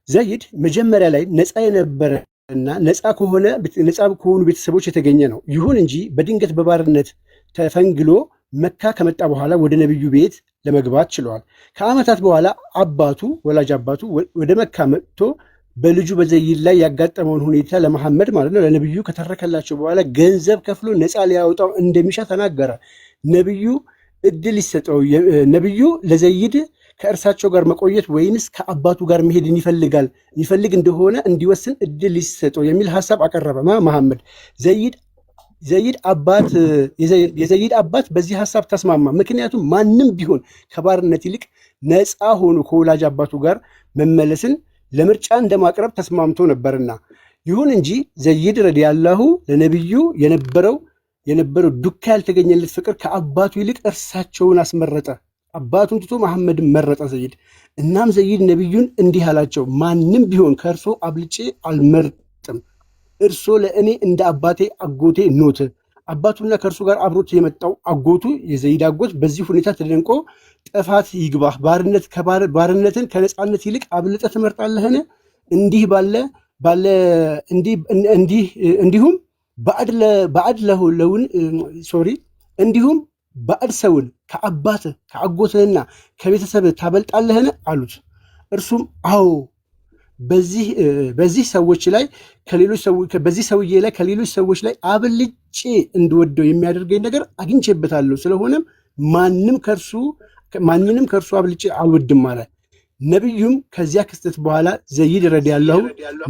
ዘይድ መጀመሪያ ላይ ነፃ የነበረ እና ነፃ ከሆኑ ቤተሰቦች የተገኘ ነው። ይሁን እንጂ በድንገት በባርነት ተፈንግሎ መካ ከመጣ በኋላ ወደ ነቢዩ ቤት ለመግባት ችለዋል። ከዓመታት በኋላ ወላጅ አባቱ ወደ መካ መጥቶ በልጁ በዘይድ ላይ ያጋጠመውን ሁኔታ ለመሐመድ ማለት ነው ለነቢዩ ከተረከላቸው በኋላ ገንዘብ ከፍሎ ነፃ ሊያወጣው እንደሚሻ ተናገረ። ነቢዩ እድል ይሰጠው። ነቢዩ ለዘይድ ከእርሳቸው ጋር መቆየት ወይንስ ከአባቱ ጋር መሄድ ይፈልግ እንደሆነ እንዲወስን እድል ይሰጠው የሚል ሀሳብ አቀረበ መሐመድ። የዘይድ አባት በዚህ ሀሳብ ተስማማ። ምክንያቱም ማንም ቢሆን ከባርነት ይልቅ ነፃ ሆኖ ከወላጅ አባቱ ጋር መመለስን ለምርጫ እንደማቅረብ ተስማምቶ ነበርና። ይሁን እንጂ ዘይድ ረዲያላሁ ለነቢዩ የነበረው ዱካ ያልተገኘለት ፍቅር ከአባቱ ይልቅ እርሳቸውን አስመረጠ። አባቱን ትቶ መሐመድን መረጠ ዘይድ። እናም ዘይድ ነቢዩን እንዲህ አላቸው፣ ማንም ቢሆን ከእርሶ አብልጬ አልመርጥም። እርሶ ለእኔ እንደ አባቴ አጎቴ ኖት። አባቱና ከእርሱ ጋር አብሮት የመጣው አጎቱ የዘይድ አጎት በዚህ ሁኔታ ተደንቆ ጥፋት ይግባህ፣ ባርነትን ከነፃነት ይልቅ አብልጠ ትመርጣለህን? እንዲሁም ባዕድ ሰውን ከአባትህ ከአጎትህና ከቤተሰብህ ታበልጣለህን አሉት። እርሱም አዎ፣ በዚህ ሰውዬ ላይ ከሌሎች ሰዎች ላይ አብልጬ እንድወደው የሚያደርገኝ ነገር አግኝቼበታለሁ። ስለሆነም ማንንም ከእርሱ አብልጬ አልወድም አለ። ነቢዩም ከዚያ ክስተት በኋላ ዘይድ ረዲያላሁ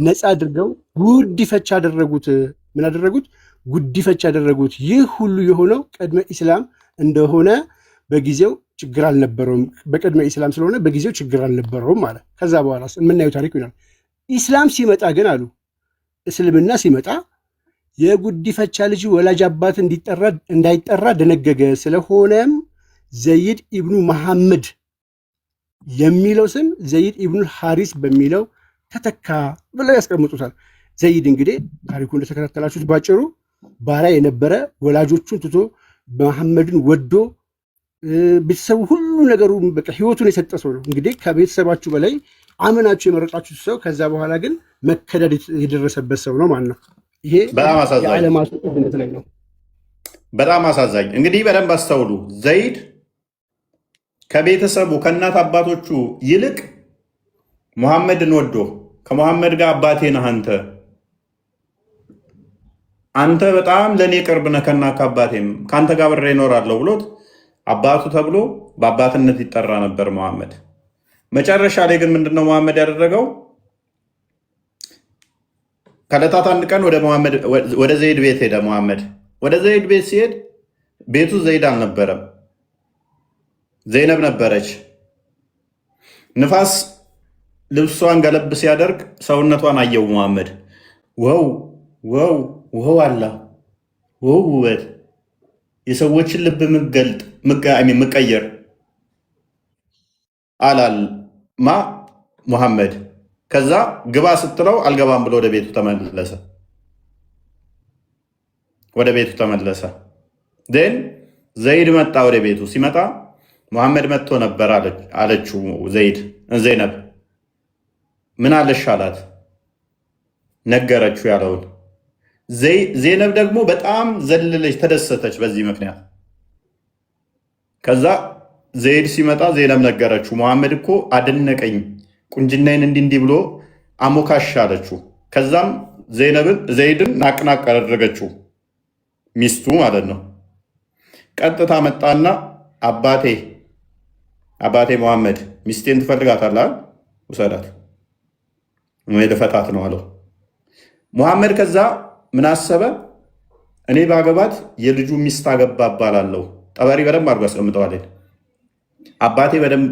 ነፃ አድርገው ጉዲፈቻ አደረጉት። ምን አደረጉት? ጉዲፈቻ አደረጉት። ይህ ሁሉ የሆነው ቅድመ ኢስላም እንደሆነ በጊዜው ችግር አልነበረውም። በቅድመ ኢስላም ስለሆነ በጊዜው ችግር አልነበረውም አለ። ከዛ በኋላ የምናየው ታሪክ ይሆናል። ኢስላም ሲመጣ ግን አሉ እስልምና ሲመጣ የጉዲፈቻ ልጅ ወላጅ አባት እንዳይጠራ ደነገገ። ስለሆነም ዘይድ ኢብኑ መሐመድ የሚለው ስም ዘይድ ኢብኑ ሐሪስ በሚለው ተተካ ብለው ያስቀምጡታል። ዘይድ እንግዲህ ታሪኩ እንደተከታተላችሁት ባጭሩ ባሪያ የነበረ ወላጆቹን ትቶ መሐመድን ወዶ ቤተሰቡ ሁሉ ነገሩ በቃ ህይወቱን የሰጠ ሰው ነው። እንግዲህ ከቤተሰባችሁ በላይ አመናችሁ የመረጣችሁ ሰው ከዛ በኋላ ግን መከዳድ የደረሰበት ሰው ነው ማለት ነው። ይሄ የዓለማቱ እዝነት ላይ ነው። በጣም አሳዛኝ። እንግዲህ በደንብ አስተውሉ። ዘይድ ከቤተሰቡ ከእናት አባቶቹ ይልቅ ሙሐመድን ወዶ ከሙሐመድ ጋር አባቴ ነህ አንተ በጣም ለእኔ ቅርብ ነህ ከአባቴም ከአንተ ጋር ብሬ እኖራለሁ ብሎት አባቱ ተብሎ በአባትነት ይጠራ ነበር ሙሐመድ። መጨረሻ ላይ ግን ምንድነው ሙሐመድ ያደረገው? ከዕለታት አንድ ቀን ወደ ዘይድ ቤት ሄደ። ሙሐመድ ወደ ዘይድ ቤት ሲሄድ ቤቱ ዘይድ አልነበረም፣ ዘይነብ ነበረች። ንፋስ ልብሷን ገለብ ሲያደርግ ሰውነቷን አየው ሙሐመድ። ወው አላ ወው ውበት፣ የሰዎችን ልብ ምቀየር አላል ሙሐመድ። ከዛ ግባ ስትለው አልገባም ብሎ ወደ ቤቱ ተመለሰ። ን ዘይድ መጣ። ወደ ቤቱ ሲመጣ ሙሐመድ መጥቶ ነበር አለችው ዘይነብ። ምን አለሽ አላት። ነገረችው ያለውን። ዘይነብ ደግሞ በጣም ዘለለች፣ ተደሰተች በዚህ ምክንያት። ከዛ ዘይድ ሲመጣ ዘይነብ ነገረችው፣ ሙሐመድ እኮ አደነቀኝ፣ ቁንጅናዬን እንዲህ ብሎ አሞካሽ አለችው። ከዛም ዘይድን ናቅናቅ አደረገችው፣ ሚስቱ ማለት ነው። ቀጥታ መጣና አባቴ መሐመድ ሚስቴን ትፈልጋታለህ? ውሰዳት፣ ልፈታት ነው አለው። ሙሐመድ ከዛ ምን አሰበ? እኔ ባገባት የልጁ ሚስት አገባ እባላለሁ። ጠበሪ በደንብ አድርጎ አስቀምጠዋል። አባቴ በደንብ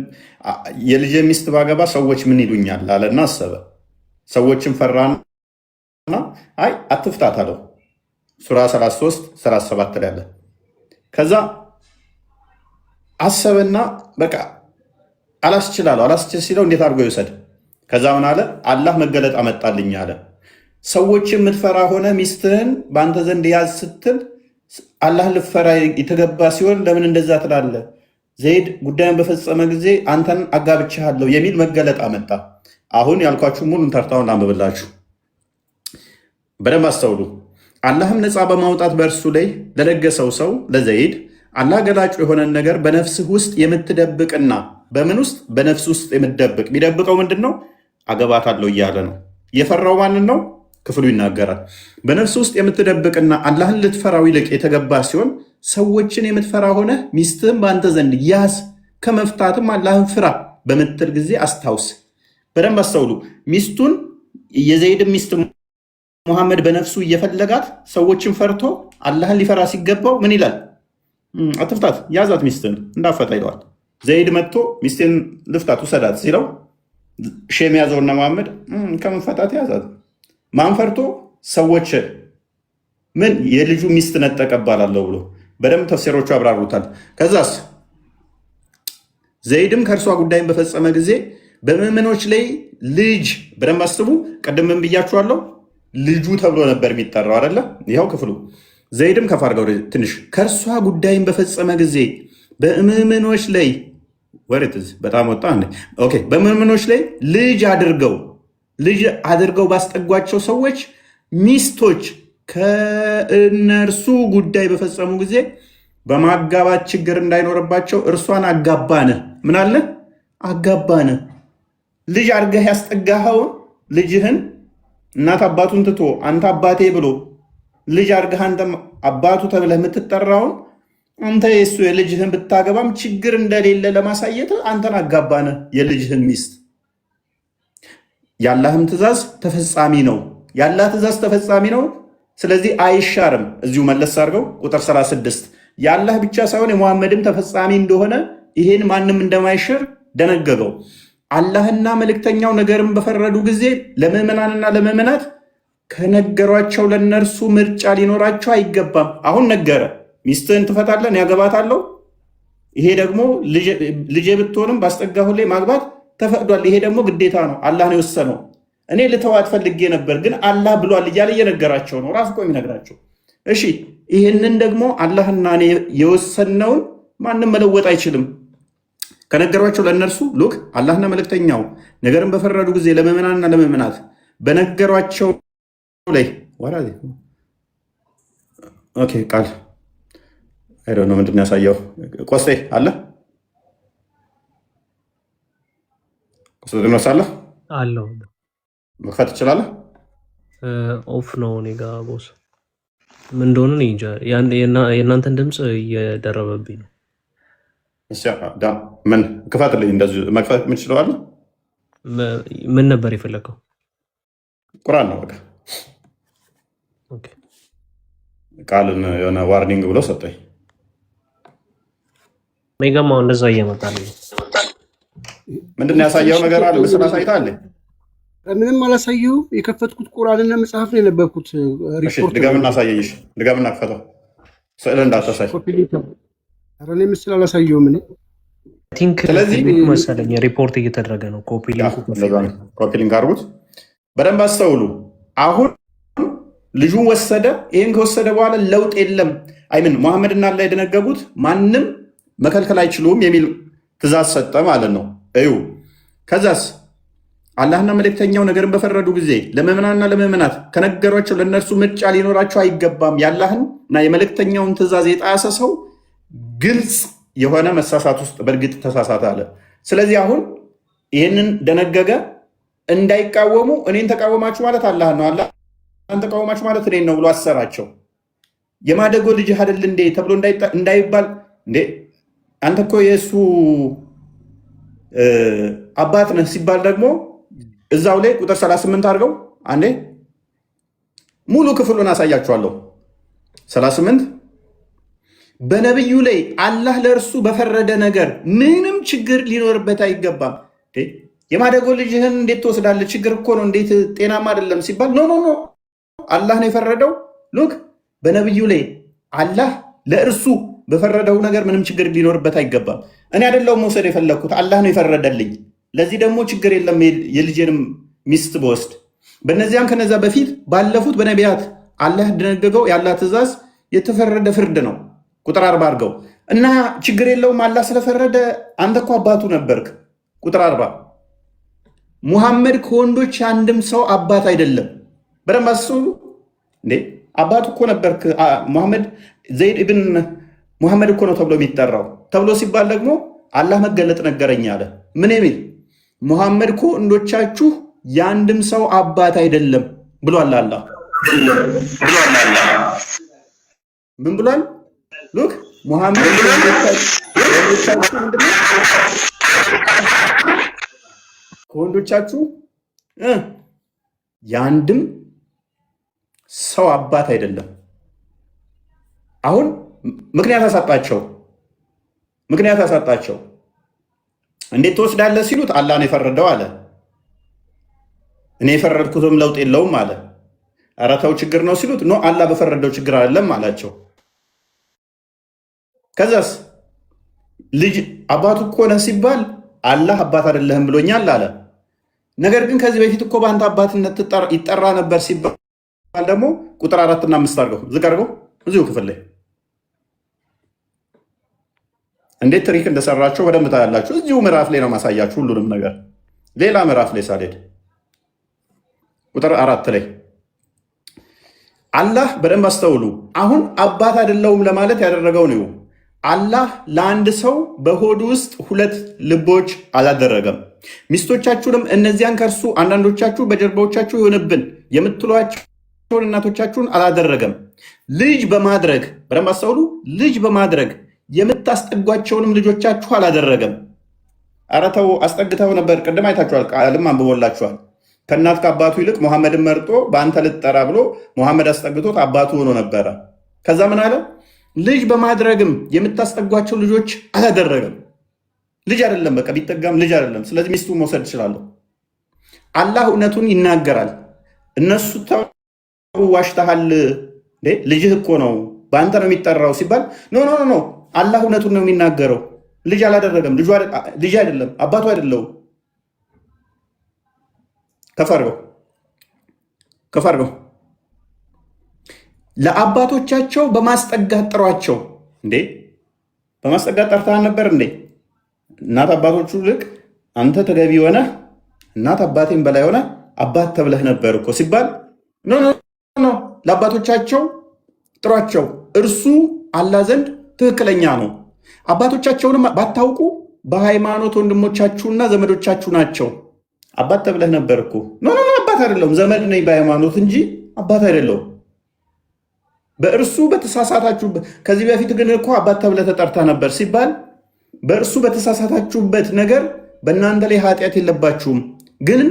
የልጄ ሚስት ባገባ ሰዎች ምን ይሉኛል አለና አሰበ። ሰዎችን ፈራና አይ አትፍታት አለው። ሱራ 33 37 ላይ አለ። ከዛ አሰበና በቃ አላስችል ሲለው እንዴት አድርጎ ይውሰድ? ከዛ ምን አለ? አላህ መገለጥ አመጣልኝ አለ። ሰዎችን የምትፈራ ሆነ ሚስትህን በአንተ ዘንድ ያዝ ስትል አላህን ልፈራ የተገባ ሲሆን ለምን እንደዛ ትላለህ? ዘይድ ጉዳዩን በፈጸመ ጊዜ አንተን አጋብቻለሁ የሚል መገለጥ አመጣ። አሁን ያልኳችሁ ሙሉን ተርታውን ላንብብላችሁ፣ በደንብ አስተውሉ። አላህም ነፃ በማውጣት በእርሱ ላይ ለለገሰው ሰው ለዘይድ አላህ ገላጩ የሆነን ነገር በነፍስህ ውስጥ የምትደብቅና በምን ውስጥ በነፍስ ውስጥ የምትደብቅ የሚደብቀው ምንድን ነው? አገባታለሁ እያለ ነው። የፈራው ማንን ነው? ክፍሉ ይናገራል። በነፍስ ውስጥ የምትደብቅና አላህን ልትፈራው ይልቅ የተገባ ሲሆን ሰዎችን የምትፈራ ሆነ ሚስትህን በአንተ ዘንድ ያዝ፣ ከመፍታትም አላህን ፍራ በምትል ጊዜ አስታውስ። በደንብ አስተውሉ። ሚስቱን የዘይድን ሚስት ሙሐመድ በነፍሱ እየፈለጋት ሰዎችን ፈርቶ አላህን ሊፈራ ሲገባው ምን ይላል? አትፍታት፣ ያዛት፣ ሚስትን እንዳፈታ ይለዋል። ዘይድ መጥቶ ሚስትን ልፍታት ውሰዳት ሲለው ሼም ያዘውና ሙሐመድ ከመፈታት ያዛት። ማን ፈርቶ? ሰዎች ምን የልጁ ሚስት ነጠቀባላለሁ ብሎ በደንብ ተፍሲሮቹ አብራሩታል። ከዛስ ዘይድም ከእርሷ ጉዳይን በፈጸመ ጊዜ በምዕመኖች ላይ ልጅ በደንብ አስቡ። ቀደም ብያችኋለሁ፣ ልጁ ተብሎ ነበር የሚጠራው አይደለ? ይኸው ክፍሉ ዘይድም ከፍ አድርገው ትንሽ ከእርሷ ጉዳይን በፈጸመ ጊዜ በምዕመኖች ላይ ወርትዝ በጣም ወጣ። ኦኬ፣ በምዕመኖች ላይ ልጅ አድርገው ባስጠጓቸው ሰዎች ሚስቶች ከእነርሱ ጉዳይ በፈጸሙ ጊዜ በማጋባት ችግር እንዳይኖርባቸው እርሷን አጋባነ። ምን አለ? አጋባነ። ልጅ አድርገህ ያስጠጋኸውን ልጅህን እናት አባቱን ትቶ አንተ አባቴ ብሎ ልጅ አድርገህ አንተ አባቱ ተብለህ የምትጠራውን አንተ የሱ የልጅህን ብታገባም ችግር እንደሌለ ለማሳየት አንተን አጋባነ የልጅህን ሚስት። የአላህም ትእዛዝ ተፈጻሚ ነው። የአላህ ትእዛዝ ተፈጻሚ ነው። ስለዚህ አይሻርም። እዚሁ መለስ አድርገው ቁጥር 36 የአላህ ብቻ ሳይሆን የሙሐመድም ተፈጻሚ እንደሆነ ይሄን ማንም እንደማይሽር ደነገገው። አላህና መልእክተኛው ነገርን በፈረዱ ጊዜ ለምዕመናንና ለምዕመናት ከነገሯቸው ለነርሱ ምርጫ ሊኖራቸው አይገባም። አሁን ነገረ፣ ሚስትህን ትፈታለህ፣ ያገባታለሁ። ይሄ ደግሞ ልጄ ብትሆንም ባስጠጋሁ ላይ ማግባት ተፈቅዷል። ይሄ ደግሞ ግዴታ ነው፣ አላህ ነው የወሰነው። እኔ ልተዋት ፈልጌ ነበር ግን አላህ ብሏል እያለ እየነገራቸው ነው። ራሱ እኮ የሚነግራቸው። እሺ ይህንን ደግሞ አላህና እኔ የወሰነውን ማንም መለወጥ አይችልም። ከነገሯቸው ለእነርሱ ሉክ አላህና መልእክተኛው ነገርን በፈረዱ ጊዜ ለምዕመናንና ለምዕመናት በነገሯቸው ላይ ኦኬ ቃል አይዶ ነው ምንድን ያሳየው? ቆስጤ አለ ቆስጤ ነው አለው መክፈት ትችላለህ? ኦፍ ነው እኔ ጋ ቦስ። ምን እንደሆነ እኔ እንጃ። የእናንተን ድምፅ እየደረበብኝ ነው። ምን ክፈትልኝ። እንደዚሁ መክፈት የምችለው አለ። ምን ነበር የፈለገው? ቁርአን ነው በቃ። ቃልን የሆነ ዋርኒንግ ብሎ ሰጠኝ። እኔ ጋማ እንደዛ እየመጣልኝ ነው። ምንድን ያሳየው ነገር አለ? ምስል አሳይታለህ? ምንም አላሳየሁም። የከፈትኩት ቁርአንና መጽሐፍ ነው የነበርኩት። ሪፖርት ድገምና አሳየኝ። ድገምና ክፈተው። ስዕል እንዳታሳይ። ኧረ እኔ ምስል አላሳየሁም። እኔ ቲንክ መሰለኝ ሪፖርት እየተደረገ ነው። ኮፒ ሊንክ አድርጉት። በደንብ አስተውሉ። አሁን ልጁን ወሰደ። ይህን ከወሰደ በኋላ ለውጥ የለም። አይምን ሙሐመድና አላህ የደነገጉት ማንም መከልከል አይችሉም የሚል ትእዛዝ ሰጠ ማለት ነው። እዩ ከዛስ አላህና መልእክተኛው ነገርን በፈረዱ ጊዜ ለምዕመናንና ለምዕመናት ከነገሯቸው ለእነርሱ ምርጫ ሊኖራቸው አይገባም። የአላህንና የመልእክተኛውን ትእዛዝ የጣሰ ሰው ግልጽ የሆነ መሳሳት ውስጥ በእርግጥ ተሳሳተ አለ። ስለዚህ አሁን ይህንን ደነገገ። እንዳይቃወሙ እኔን ተቃወማችሁ ማለት አላህ ነው፣ አላህን ተቃወማችሁ ማለት እኔን ነው ብሎ አሰራቸው። የማደጎ ልጅ አይደል እንዴ ተብሎ እንዳይባል እንዴ አንተ እኮ የእሱ አባት ነህ ሲባል ደግሞ እዛው ላይ ቁጥር 38 አድርገው አንዴ ሙሉ ክፍሉን አሳያችኋለሁ። 38 በነብዩ ላይ አላህ ለእርሱ በፈረደ ነገር ምንም ችግር ሊኖርበት አይገባም። የማደጎ ልጅህን እንዴት ትወስዳለህ? ችግር እኮ ነው፣ እንዴት ጤናማ አይደለም ሲባል ኖ አላህ ነው የፈረደው። ሉክ በነብዩ ላይ አላህ ለእርሱ በፈረደው ነገር ምንም ችግር ሊኖርበት አይገባም። እኔ አይደለሁም መውሰድ የፈለግኩት፣ አላህ ነው የፈረደልኝ። ለዚህ ደግሞ ችግር የለም የልጄንም ሚስት በወስድ። በነዚያም ከነዛ በፊት ባለፉት በነቢያት አላህ ደነገገው የአላህ ትእዛዝ የተፈረደ ፍርድ ነው። ቁጥር 40 አድርገው እና ችግር የለውም አላህ ስለፈረደ አንተ እኮ አባቱ ነበርክ። ቁጥር 40 ሙሐመድ ከወንዶች አንድም ሰው አባት አይደለም። በደንብ አስቡ እንዴ አባቱ እኮ ነበርክ ሙሐመድ። ዘይድ ኢብን ሙሐመድ እኮ ነው ተብሎ የሚጠራው ተብሎ ሲባል ደግሞ አላህ መገለጥ ነገረኝ አለ። ምን የሚል ሙሐመድ ከወንዶቻችሁ የአንድም ሰው አባት አይደለም ብሏል አላህ። ምን ብሏል? ሉክ ሙሐመድ ከወንዶቻችሁ የአንድም ሰው አባት አይደለም። አሁን ምክንያት አሳጣቸው። እንዴት ትወስዳለህ ሲሉት አላህ ነው የፈረደው አለ። እኔ የፈረድኩትም ለውጥ የለውም አለ። ኧረ ተው ችግር ነው ሲሉት ኖ አላህ በፈረደው ችግር አይደለም አላቸው። ከዛስ ልጅ አባቱ እኮ ነህ ሲባል አላህ አባት አይደለህም ብሎኛል አለ። ነገር ግን ከዚህ በፊት እኮ በአንተ አባትነት ይጠራ ነበር ሲባል ደግሞ ቁጥር 4 እና 5 አድርገው ዝቅ አድርገው እዚሁ ክፍል ላይ እንዴት ትሪክ እንደሰራቸው በደንብ ታያላችሁ። እዚሁ ምዕራፍ ላይ ነው ማሳያችሁ ሁሉንም ነገር። ሌላ ምዕራፍ ላይ ሳልሄድ ቁጥር 4 ላይ አላህ በደንብ አስተውሉ። አሁን አባት አይደለሁም ለማለት ያደረገው ነው። አላህ ለአንድ ሰው በሆድ ውስጥ 2 ልቦች አላደረገም። ሚስቶቻችሁንም እነዚያን ከእርሱ አንዳንዶቻችሁ በጀርባዎቻችሁ ይሆንብን የምትሏቸውን እናቶቻችሁን አላደረገም። ልጅ በማድረግ በደንብ አስተውሉ። ልጅ በማድረግ የምታስጠጓቸውንም ልጆቻችሁ አላደረገም። ኧረ ተው አስጠግተው ነበር። ቅድም አይታችኋል፣ ቃልም አንብቦላችኋል። ከእናት ከአባቱ ይልቅ ሙሐመድን መርጦ በአንተ ልጠራ ብሎ ሙሐመድ አስጠግቶት አባቱ ሆኖ ነበረ። ከዛ ምን አለ? ልጅ በማድረግም የምታስጠጓቸው ልጆች አላደረገም። ልጅ አይደለም፣ በቃ ቢጠጋም ልጅ አይደለም። ስለዚህ ሚስቱ መውሰድ ይችላለሁ። አላህ እውነቱን ይናገራል። እነሱ ዋሽተሃል፣ ልጅህ እኮ ነው በአንተ ነው የሚጠራው ሲባል ኖ አላህ እውነቱን ነው የሚናገረው። ልጅ አላደረገም። ልጅ አይደለም፣ አባቱ አይደለውም። ከፍ አድርገው ለአባቶቻቸው በማስጠጋት ጥሯቸው። እንዴ በማስጠጋት ጠርተሃል ነበር እንዴ? እናት አባቶቹ ልክ አንተ ተገቢ ሆነ እናት አባቴን በላይ ሆነ አባት ተብለህ ነበር እኮ ሲባል ኖ ለአባቶቻቸው ጥሯቸው፣ እርሱ አላህ ዘንድ ትክክለኛ ነው። አባቶቻቸውንም ባታውቁ በሃይማኖት ወንድሞቻችሁና ዘመዶቻችሁ ናቸው። አባት ተብለህ ነበር እኮ ኖ አባት አይደለሁም፣ ዘመድ ነኝ በሃይማኖት እንጂ አባት አይደለሁም። በእርሱ በተሳሳታችሁበት ከዚህ በፊት ግን እኮ አባት ተብለህ ተጠርታ ነበር ሲባል በእርሱ በተሳሳታችሁበት ነገር በእናንተ ላይ ኃጢአት የለባችሁም፣ ግን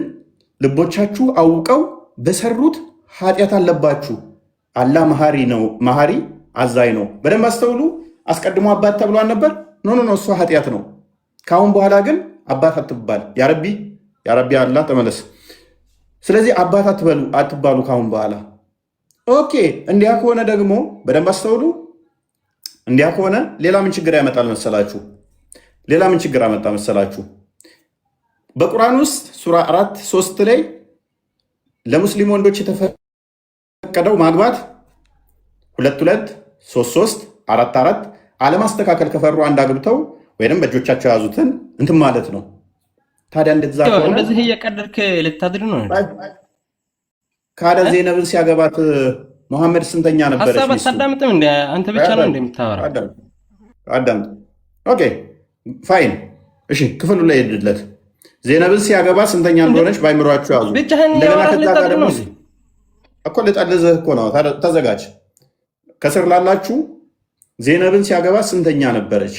ልቦቻችሁ አውቀው በሰሩት ኃጢአት አለባችሁ። አላህ መሐሪ ነው፣ መሐሪ አዛኝ ነው። በደንብ አስተውሉ። አስቀድሞ አባት ተብሏል ነበር። ኖ እሱ ኃጢአት ነው። ከአሁን በኋላ ግን አባት አትባል። ያረቢ አላህ ተመለስ። ስለዚህ አባት አትባሉ ከአሁን በኋላ። ኦኬ እንዲያ ከሆነ ደግሞ በደንብ አስተውሉ። እንዲያ ከሆነ ሌላ ምን ችግር ያመጣል መሰላችሁ? ሌላ ምን ችግር አመጣ መሰላችሁ? በቁርአን ውስጥ ሱራ 4:3 ላይ ለሙስሊም ወንዶች የተፈቀደው ማግባት 2:2 3:3 4:4 አለማስተካከል ከፈሩ አንድ አግብተው ወይንም በእጆቻቸው የያዙትን እንትን ማለት ነው። ታዲያ እንደዛ ከሆነ እንደዚህ እየቀደድክ ልታድር ነው። ካደ ዜነብን ሲያገባት መሐመድ ስንተኛ ነበረች? ሐሳብ አታዳምጥም እንዴ? አንተ ብቻ ነው እንደምታወራ። አዳምጥ። ኦኬ ፋይን። እሺ ክፍሉ ላይ ሄድለት። ዜነብን ሲያገባ ስንተኛ እንደሆነች ባይምሯችሁ ያዙ። እንደገና ከዛ ጋር ደግሞ እኮ ልጠልዝህ እኮ ነው። ተዘጋጅ። ከስር ላላችሁ ዜነብን ሲያገባ ስንተኛ ነበረች?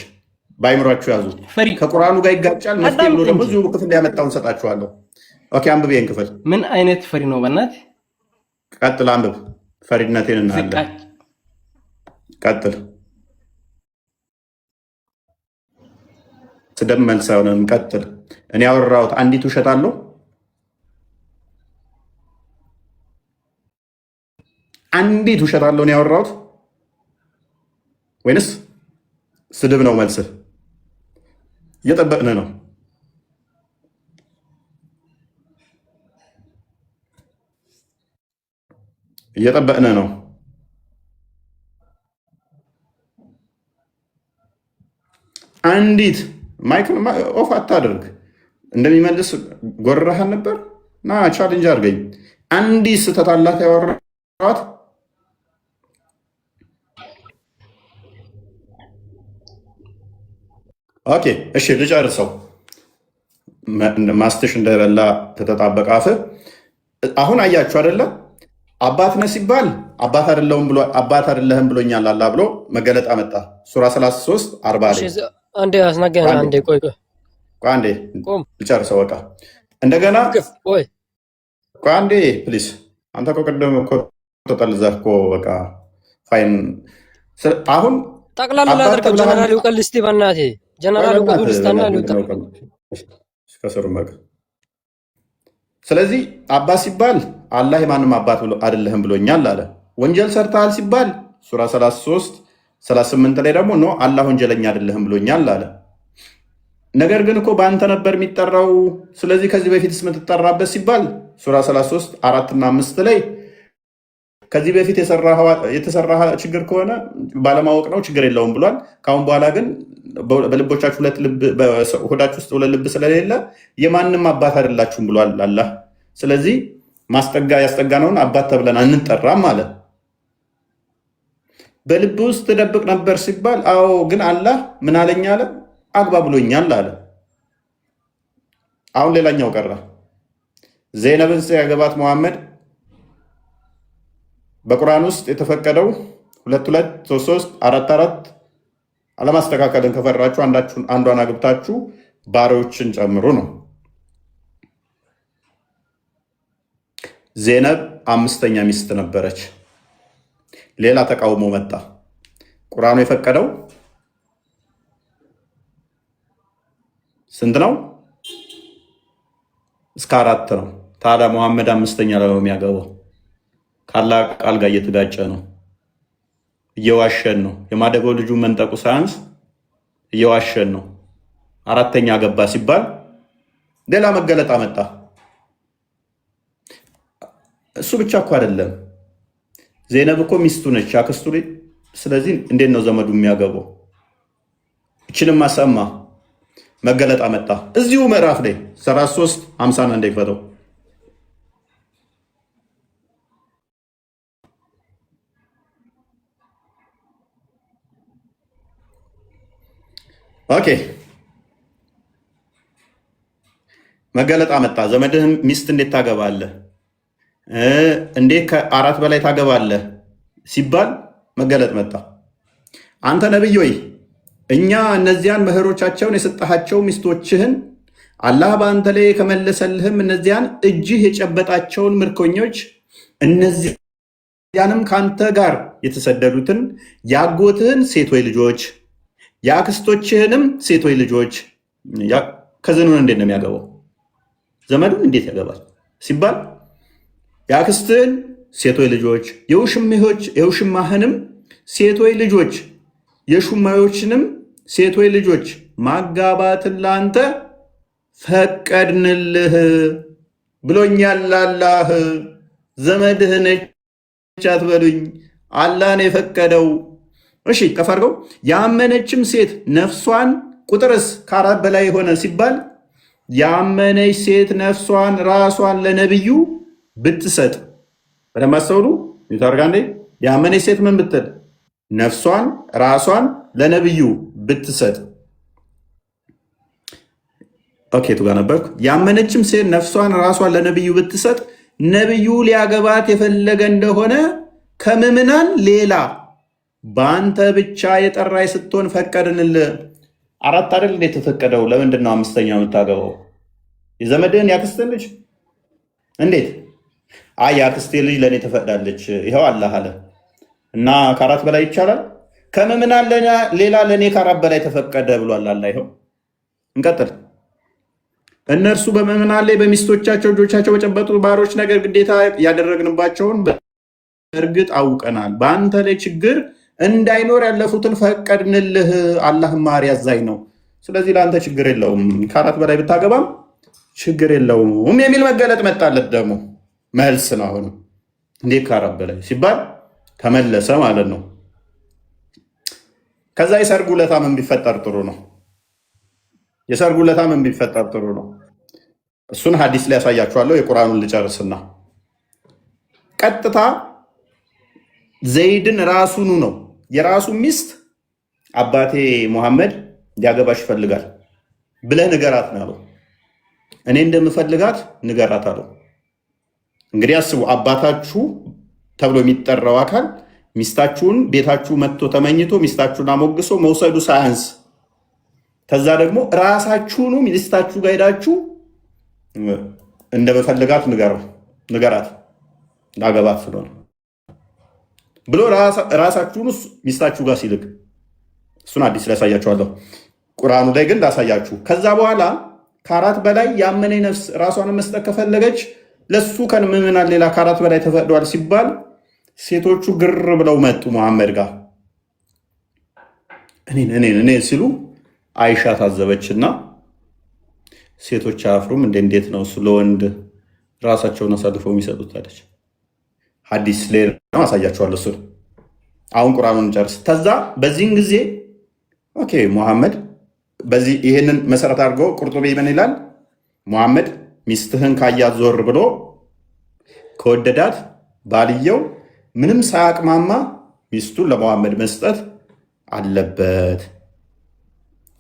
በአይምሯችሁ ያዙ። ከቁርአኑ ጋር ይጋጫል። መፍትሄ ብሎ ደግሞ እዚሁ ክፍል ያመጣውን ሰጣችኋለሁ። ኦኬ አንብብ፣ ይሄን ክፍል። ምን አይነት ፈሪ ነው? በእናት ቀጥል፣ አንብብ። ፈሪድነቴን እናያለን። ቀጥል። ስደብ መልስ አይሆንም። ቀጥል። እኔ ያወራሁት አንዲት ውሸት አለው? አንዲት ውሸት አለው ነው ያወራሁት? ወይንስ ስድብ ነው መልስህ? እየጠበቅን ነው። እየጠበቅን ነው። አንዲት ማይክል ኦፍ አታድርግ። እንደሚመልስ ጎረሃን ነበር ና ቻሌንጅ አድርገኝ። አንዲት ስህተት አላት ያወራት። ኦኬ እሺ ልጨርሰው። ማስትሽ እንደበላ ተተጣበቀ አፍ። አሁን አያችሁ አይደለ? አባት ነህ ሲባል አባት አይደለህም ብሎኛል አላ ብሎ መገለጥ አመጣ። ሱራ 33 40 ላይ አንዴ አስናገና አንዴ ቆይ አንዴ ልጨርሰው። በቃ እንደገና ቆይ አንዴ ፕሊዝ። አንተ እኮ ቅድም እኮ ተጠልዘህ እኮ በቃ ፋይን። አሁን ጠቅላላ ላድርገው ጀነራል ይውቀል እስቲ በእናትህ ጀነራል ይውቀል ውስጣና ይውቀል ከሰሩ መግ። ስለዚህ አባት ሲባል አላህ የማንም አባት አይደለህም ብሎኛል አለ። ወንጀል ሰርተሃል ሲባል ሱራ 33 38 ላይ ደግሞ ነው አላህ ወንጀለኛ አይደለህም ብሎኛል አለ። ነገር ግን እኮ በአንተ ነበር የሚጠራው። ስለዚህ ከዚህ በፊትስ የምትጠራበት ሲባል ሱራ 33 4 እና 5 ላይ ከዚህ በፊት የተሰራ ችግር ከሆነ ባለማወቅ ነው ችግር የለውም ብሏል። ካሁን በኋላ ግን በልቦቻችሁ ሆዳችሁ ውስጥ ሁለት ልብ ስለሌለ የማንም አባት አይደላችሁም ብሏል አላህ። ስለዚህ ያስጠጋነውን አባት ተብለን አንጠራም አለ። በልብ ውስጥ ተደብቅ ነበር ሲባል አዎ፣ ግን አላህ ምን አለኝ አለ? አግባ ብሎኛል አለ። አሁን ሌላኛው ቀረ። ዜነብን ሲያገባት መሐመድ በቁርአን ውስጥ የተፈቀደው 2 2 3 4 4 አለማስተካከልን ከፈራችሁ አንዷን አግብታችሁ ባሪያዎችን ጨምሩ ነው። ዜነብ 5ኛ ሚስት ነበረች። ሌላ ተቃውሞ መጣ። ቁርአኑ የፈቀደው ስንት ነው? እስከ 4 ነው። ታዲያ መሐመድ 5ኛ ላይ ነው የሚያገባው? ካላህ ቃል ጋር እየተጋጨ ነው። እየዋሸን ነው። የማደጎ ልጁ መንጠቁ ሳያንስ እየዋሸን ነው። 4ኛ ገባ ሲባል ሌላ መገለጥ አመጣ። እሱ ብቻ እኮ አይደለም። ዜነብ እኮ ሚስቱ ነች፣ አክስቱ። ስለዚህ እንዴት ነው ዘመዱ የሚያገባው? እችንም አሰማ መገለጥ አመጣ። እዚሁ ምዕራፍ ላይ 33 50 እንደይፈተው ኦኬ መገለጥ አመጣ። ዘመድህን ሚስት እንዴት ታገባለህ? እንዴት ከ4 በላይ ታገባለህ ሲባል መገለጥ መጣ። አንተ ነብይ ወይ እኛ እነዚያን መህሮቻቸውን የሰጣቸው ሚስቶችህን አላህ በአንተ ላይ ከመለሰልህም እነዚያን እጅህ የጨበጣቸውን ምርኮኞች እነዚያንም ከአንተ ጋር የተሰደዱትን ያጎትህን ሴቶች ልጆች የአክስቶችህንም ሴቶች ልጆች ከዘኑን እንዴት ነው የሚያገባው? ዘመዱን እንዴት ያገባል ሲባል የአክስትህን ሴቶች ልጆች የውሽማህንም ሴቶች ልጆች የሹማዮችንም ሴቶች ልጆች ማጋባትን ለአንተ ፈቀድንልህ ብሎኛል አላህ። ዘመድህ ነች አትበሉኝ፣ አላህ ነው የፈቀደው። እሺ ከፈርገው ያመነችም ሴት ነፍሷን ቁጥርስ ከ4 በላይ የሆነ ሲባል ያመነች ሴት ነፍሷን ራሷን ለነብዩ ብትሰጥ በደንብ አስተውሉ። ይታርጋ እንዴ ያመነች ሴት ምን ብትል ነፍሷን ራሷን ለነብዩ ብትሰጥ። ኦኬ ቱ ጋር ነበርኩ። ያመነችም ሴት ነፍሷን ራሷን ለነብዩ ብትሰጥ ነብዩ ሊያገባት የፈለገ እንደሆነ ከምዕመናን ሌላ በአንተ ብቻ የጠራይ ስትሆን ፈቀድንልህ። 4 አይደል እንዴት ተፈቀደው? ለምንድን ነው 5ኛው የምታገባው? የዘመድህን ያክስትህን ልጅ እንዴት? አይ ያክስቴ ልጅ ለእኔ ትፈቅዳለች ይኸው አላህ አለ እና ከ4 በላይ ይቻላል? ከምዕመናን ሌላ ለእኔ ከ4 በላይ ተፈቀደ ብሏል አላህ። ይኸው እንቀጥል። እነርሱ በምዕመናን ላይ በሚስቶቻቸው እጆቻቸው በጨበጡ ባሮች ነገር ግዴታ ያደረግንባቸውን በእርግጥ አውቀናል። በአንተ ላይ ችግር እንዳይኖር ያለፉትን ፈቀድንልህ። አላህ ማሪ አዛኝ ነው። ስለዚህ ለአንተ ችግር የለውም፣ ከ4 በላይ ብታገባም ችግር የለውም የሚል መገለጥ መጣለት። ደግሞ መልስ ነው። አሁን እንዴት ከ4 በላይ ሲባል ተመለሰ ማለት ነው። ከዛ የሰርጉ ለታ ምን ቢፈጠር ጥሩ ነው? የሰርጉ ለታ ምን ቢፈጠር ጥሩ ነው? እሱን ሐዲስ ላይ ያሳያችኋለሁ። የቁርአኑን ልጨርስና ቀጥታ ዘይድን ራሱኑ ነው የራሱ ሚስት አባቴ ሙሐመድ ሊያገባሽ ይፈልጋል ብለህ ንገራት ነው ያለው። እኔ እንደምፈልጋት ንገራት አለው። እንግዲህ አስቡ፣ አባታችሁ ተብሎ የሚጠራው አካል ሚስታችሁን ቤታችሁ መጥቶ ተመኝቶ ሚስታችሁን አሞግሶ መውሰዱ ሳያንስ ከዛ ደግሞ ራሳችሁኑ ሚስታችሁ ጋር ሄዳችሁ እንደምፈልጋት ንገራት ላገባት ስለሆነ ብሎ ራሳችሁን ሚስታችሁ ጋር ሲልክ እሱን ሐዲስ ላይ ያሳያችኋለሁ። ቁርአኑ ላይ ግን ላሳያችሁ። ከዛ በኋላ ከ4 በላይ ያመነ ነፍስ ራሷን መስጠት ከፈለገች ለሱ ከምዕመናን ሌላ ከ4 በላይ ተፈቅዷል ሲባል ሴቶቹ ግር ብለው መጡ መሐመድ ጋር እኔ ሲሉ አይሻ ታዘበችና ሴቶች አያፍሩም እንዴት ነው እሱ ለወንድ ራሳቸውን አሳልፈው የሚሰጡት አለች። ሐዲስ ላይ ነው አሳያችኋለሁ። እሱ አሁን ቁርአኑን ጨርስ። ተዛ በዚህን ጊዜ ኦኬ ሙሐመድ በዚህ ይሄንን መሰረት አድርጎ ቁርጡቢ ምን ይላል? ሙሐመድ ሚስትህን ካያት ዞር ብሎ ከወደዳት ባልየው ምንም ሳያቅማማ ሚስቱን ለሙሐመድ መስጠት አለበት።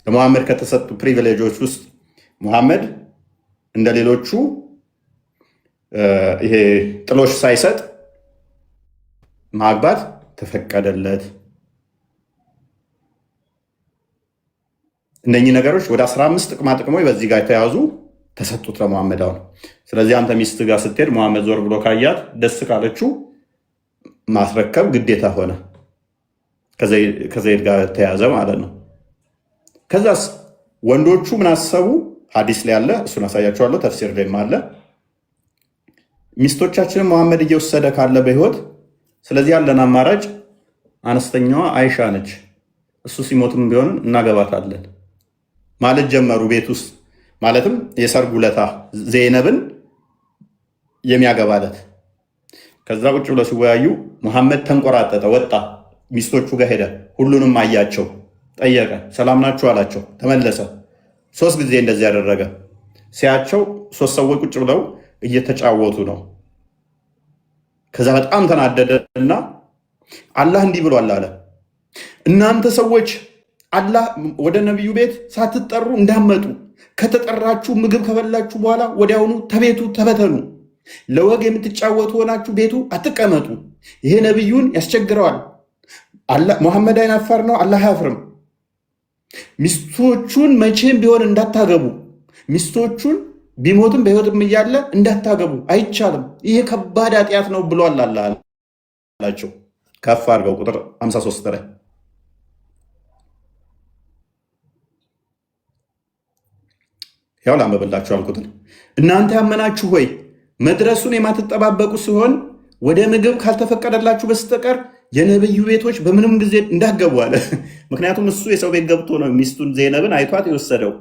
ለሙሐመድ ከተሰጡ ፕሪቪሌጆች ውስጥ ሙሐመድ እንደሌሎቹ ይሄ ጥሎሽ ሳይሰጥ ማግባት ተፈቀደለት። እነኚህ ነገሮች ወደ 15 ጥቅማ ጥቅሞች በዚህ ጋር የተያዙ ተሰጡት ለሙሐመድ። አሁን ስለዚህ አንተ ሚስት ጋር ስትሄድ ሙሐመድ ዞር ብሎ ካያት ደስ ካለችው ማስረከብ ግዴታ ሆነ። ከዘይድ ጋር ተያዘ ማለት ነው። ከዛስ ወንዶቹ ምን አሰቡ? ሐዲስ ላይ አለ፣ እሱን አሳያቸዋለሁ። ተፍሲር ላይም አለ። ሚስቶቻችንን ሙሐመድ እየወሰደ ካለ በህይወት ስለዚህ ያለን አማራጭ አነስተኛዋ አይሻ ነች። እሱ ሲሞትም ቢሆን እናገባታለን ማለት ጀመሩ ቤት ውስጥ። ማለትም የሰርጉ ለታ ዘይነብን የሚያገባለት። ከዛ ቁጭ ብለው ሲወያዩ ሙሐመድ ተንቆራጠጠ፣ ወጣ፣ ሚስቶቹ ጋር ሄደ። ሁሉንም አያቸው፣ ጠየቀ፣ ሰላም ናችሁ አላቸው፣ ተመለሰ። 3 ጊዜ እንደዚህ ያደረገ። ሲያቸው 3 ሰዎች ቁጭ ብለው እየተጫወቱ ነው። ከዛ በጣም ተናደደና አላህ እንዲህ ብሏል አለ፣ እናንተ ሰዎች አላህ ወደ ነቢዩ ቤት ሳትጠሩ እንዳመጡ፣ ከተጠራችሁ ምግብ ከበላችሁ በኋላ ወዲያውኑ ተቤቱ ተበተኑ። ለወግ የምትጫወቱ ሆናችሁ ቤቱ አትቀመጡ። ይሄ ነቢዩን ያስቸግረዋል። ሙሐመድ አይናፋር ነው፣ አላህ አያፍርም። ሚስቶቹን መቼም ቢሆን እንዳታገቡ፣ ሚስቶቹን ቢሞትም በህይወትም እያለ እንዳታገቡ አይቻልም። ይሄ ከባድ ኃጢአት ነው ብሏል አላህ አላቸው። ከፍ አድርገው ቁጥር 53 ላይ ያው ላንበብላችሁ አልኩትን። እናንተ ያመናችሁ ሆይ መድረሱን የማትጠባበቁ ሲሆን ወደ ምግብ ካልተፈቀደላችሁ በስተቀር የነብዩ ቤቶች በምንም ጊዜ እንዳትገቡ አለ። ምክንያቱም እሱ የሰው ቤት ገብቶ ነው ሚስቱን ዜነብን አይቷት የወሰደው።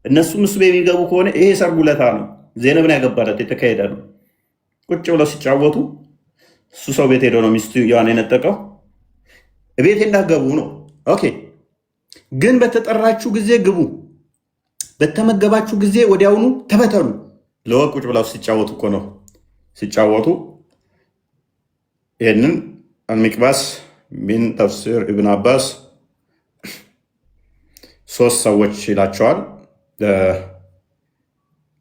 እነሱም እሱ ቤት የሚገቡ ከሆነ ይሄ ሰርጉ ለታ ነው፣ ዜነብን ያገባለት የተካሄደ ነው። ቁጭ ብለው ሲጫወቱ እሱ ሰው ቤት ሄዶ ነው ሚስቱ ያን የነጠቀው። ቤት እንዳትገቡ ነው። ኦኬ፣ ግን በተጠራችሁ ጊዜ ግቡ፣ በተመገባችሁ ጊዜ ወዲያውኑ ተበተኑ። ለወቅ ቁጭ ብለው ሲጫወቱ እኮ ነው። ሲጫወቱ ይህንን አልሚቅባስ ሚን ተፍሲር ኢብን አባስ 3 ሰዎች ይላቸዋል።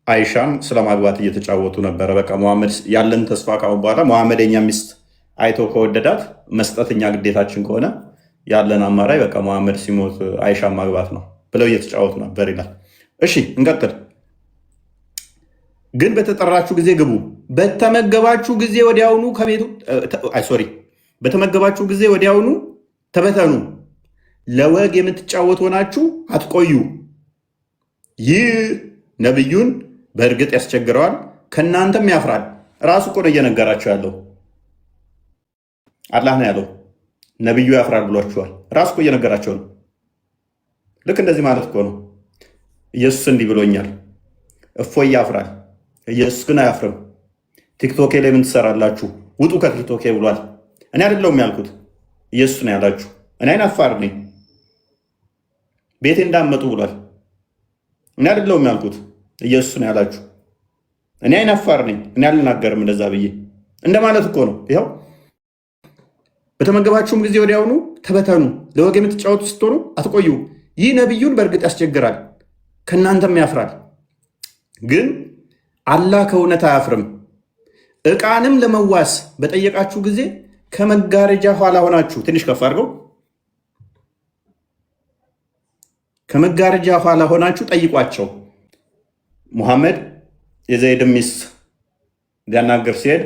አይሻን ስለማግባት እየተጫወቱ ነበረ። በቃ ሙሐመድ ያለን ተስፋ ካሁን በኋላ ሙሐመድ የኛ ሚስት አይቶ ከወደዳት መስጠት እኛ ግዴታችን ከሆነ ያለን አማራጭ በቃ መሐመድ ሲሞት አይሻ ማግባት ነው ብለው እየተጫወቱ ነበር ይላል። እሺ እንቀጥል። ግን በተጠራችሁ ጊዜ ግቡ፣ በተመገባችሁ ጊዜ ወዲያውኑ ከቤቱ በተመገባችሁ ጊዜ ወዲያውኑ ተበተኑ፣ ለወግ የምትጫወቱ ሆናችሁ አትቆዩ። ይህ ነቢዩን በእርግጥ ያስቸግረዋል፣ ከእናንተም ያፍራል። ራሱ እኮ ነው እየነገራቸው ያለው። አላህ ነው ያለው ነቢዩ ያፍራል ብሏቸዋል። ራሱ እኮ እየነገራቸው ነው። ልክ እንደዚህ ማለት እኮ ነው። ኢየሱስ እንዲህ ብሎኛል፣ እፎይ ያፍራል፣ ኢየሱስ ግን አያፍርም። ቲክቶኬ ላይ ምን ትሰራላችሁ? ውጡ ከቲክቶኬ ብሏል። እኔ አይደለሁም ያልኩት፣ ኢየሱስ ነው ያላችሁ። እኔ አይናፋር ነኝ፣ ቤቴ እንዳመጡ ብሏል። እኔ አይደለሁም ያልኩት፣ ኢየሱስ ነው ያላችሁ። እኔ አይናፋር ነኝ፣ እኔ አልናገርም እንደዛ ብዬ እንደማለት እኮ ነው። ይኸው በተመገባችሁም ጊዜ ወዲያውኑ ተበተኑ፣ ለወግ የምትጫወቱ ስትሆኑ አትቆዩ። ይህ ነቢዩን በእርግጥ ያስቸግራል፣ ከእናንተም ያፍራል። ግን አላህ ከእውነት አያፍርም። ዕቃንም ለመዋስ በጠየቃችሁ ጊዜ ከመጋረጃ ኋላ ሆናችሁ፣ ትንሽ ከፍ አድርገው፣ ከመጋረጃ ኋላ ሆናችሁ ጠይቋቸው። ሙሐመድ የዘይድ ሚስት ሊያናገር ሲሄድ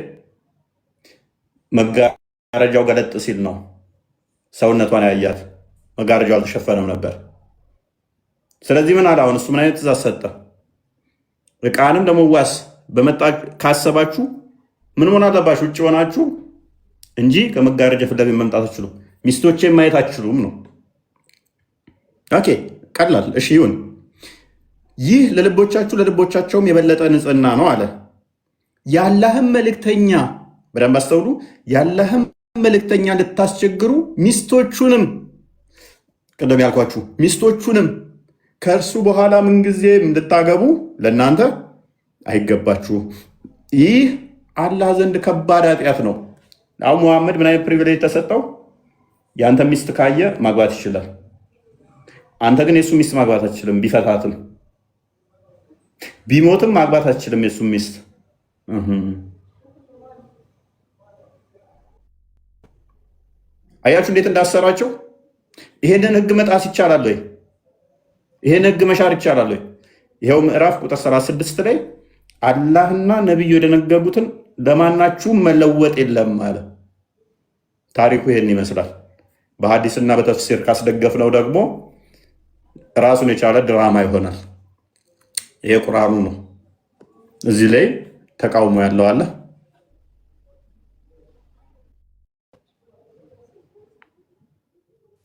መጋረጃው ገለጥ ሲል ነው ሰውነቷን ያያት። መጋረጃው አልተሸፈነም ነበር። ስለዚህ ምን አለ? አሁን እሱ ምን አይነት ትእዛዝ ሰጠ? ዕቃንም ለመዋስ በመጣ ካሰባችሁ ምን ሆን አለባችሁ? ውጭ ሆናችሁ እንጂ ከመጋረጃ ፊት ለፊት መምጣት አትችሉም። ሚስቶቼን ማየት አትችሉም ነው። ኦኬ ቀላል። እሺ ይሁን። ይህ ለልቦቻችሁ ለልቦቻቸውም የበለጠ ንጽህና ነው አለ። የአላህም መልእክተኛ፣ በደንብ አስተውሉ፣ የአላህም መልእክተኛ ልታስቸግሩ ሚስቶቹንም፣ ቅድም ያልኳችሁ ሚስቶቹንም ከእርሱ በኋላ ምንጊዜ እንድታገቡ ለእናንተ አይገባችሁ። ይህ አላህ ዘንድ ከባድ ኃጢአት ነው። አሁን ሙሐመድ ምን አይነት ፕሪቪሌጅ ተሰጠው? የአንተ ሚስት ካየ ማግባት ይችላል። አንተ ግን የሱ ሚስት ማግባት አትችልም። ቢፈታትም ቢሞትም ማግባት አትችልም የሱ ሚስት። አያችሁ እንዴት እንዳሰራቸው። ይሄንን ህግ መጣስ ይቻላል ወይ? ይሄን ህግ መሻር ይቻላል ወይ? ይሄው ምዕራፍ ቁጥር 36 ላይ አላህና ነብዩ የደነገጉትን ለማናችሁም መለወጥ የለም አለ። ታሪኩ ይሄን ይመስላል። በሐዲስና በተፍሲር ካስደገፍነው ደግሞ ራሱን የቻለ ድራማ ይሆናል። ይሄ ቁርአኑ ነው። እዚህ ላይ ተቃውሞ ያለው አለ።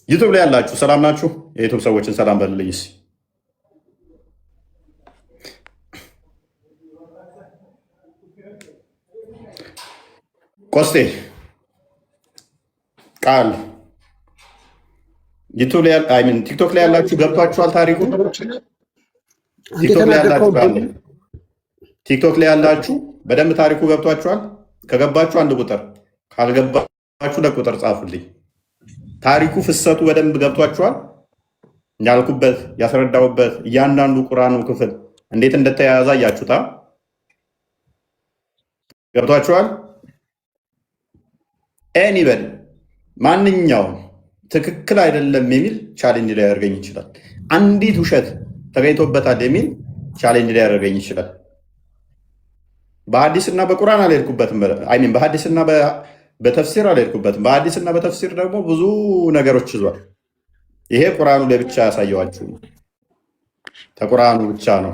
ዩቱብ ላይ ያላችሁ ሰላም ናችሁ? የዩቱብ ሰዎችን ሰላም በልልኝስ። ቆስጤ ቃል ዩቱብ ላይ ቲክቶክ ላይ ያላችሁ ገብቷችኋል? ታሪኩ ቲክቶክ ላይ ያላችሁ በደንብ ታሪኩ ገብቷችኋል? ከገባችሁ አንድ ቁጥር፣ ካልገባችሁ ለቁጥር ጻፉልኝ። ታሪኩ ፍሰቱ በደንብ ገብቷችኋል? ያልኩበት ያስረዳውበት እያንዳንዱ ቁርአኑ ክፍል እንዴት እንደተያያዘ አያችሁታ? ገብቷችኋል? ኤኒበዲ ማንኛውም ትክክል አይደለም የሚል ቻሌንጅ ሊያደርገኝ ይችላል። አንዲት ውሸት ተገኝቶበታል የሚል ቻሌንጅ ሊያደርገኝ ይችላል። በሐዲስና በቁርአን አልሄድኩበትም። በሐዲስና በተፍሲር አልሄድኩበትም። በሐዲስና በተፍሲር ደግሞ ብዙ ነገሮች ይዟል። ይሄ ቁርአኑ ላይ ብቻ ያሳየዋችሁ ተቁርአኑ ብቻ ነው።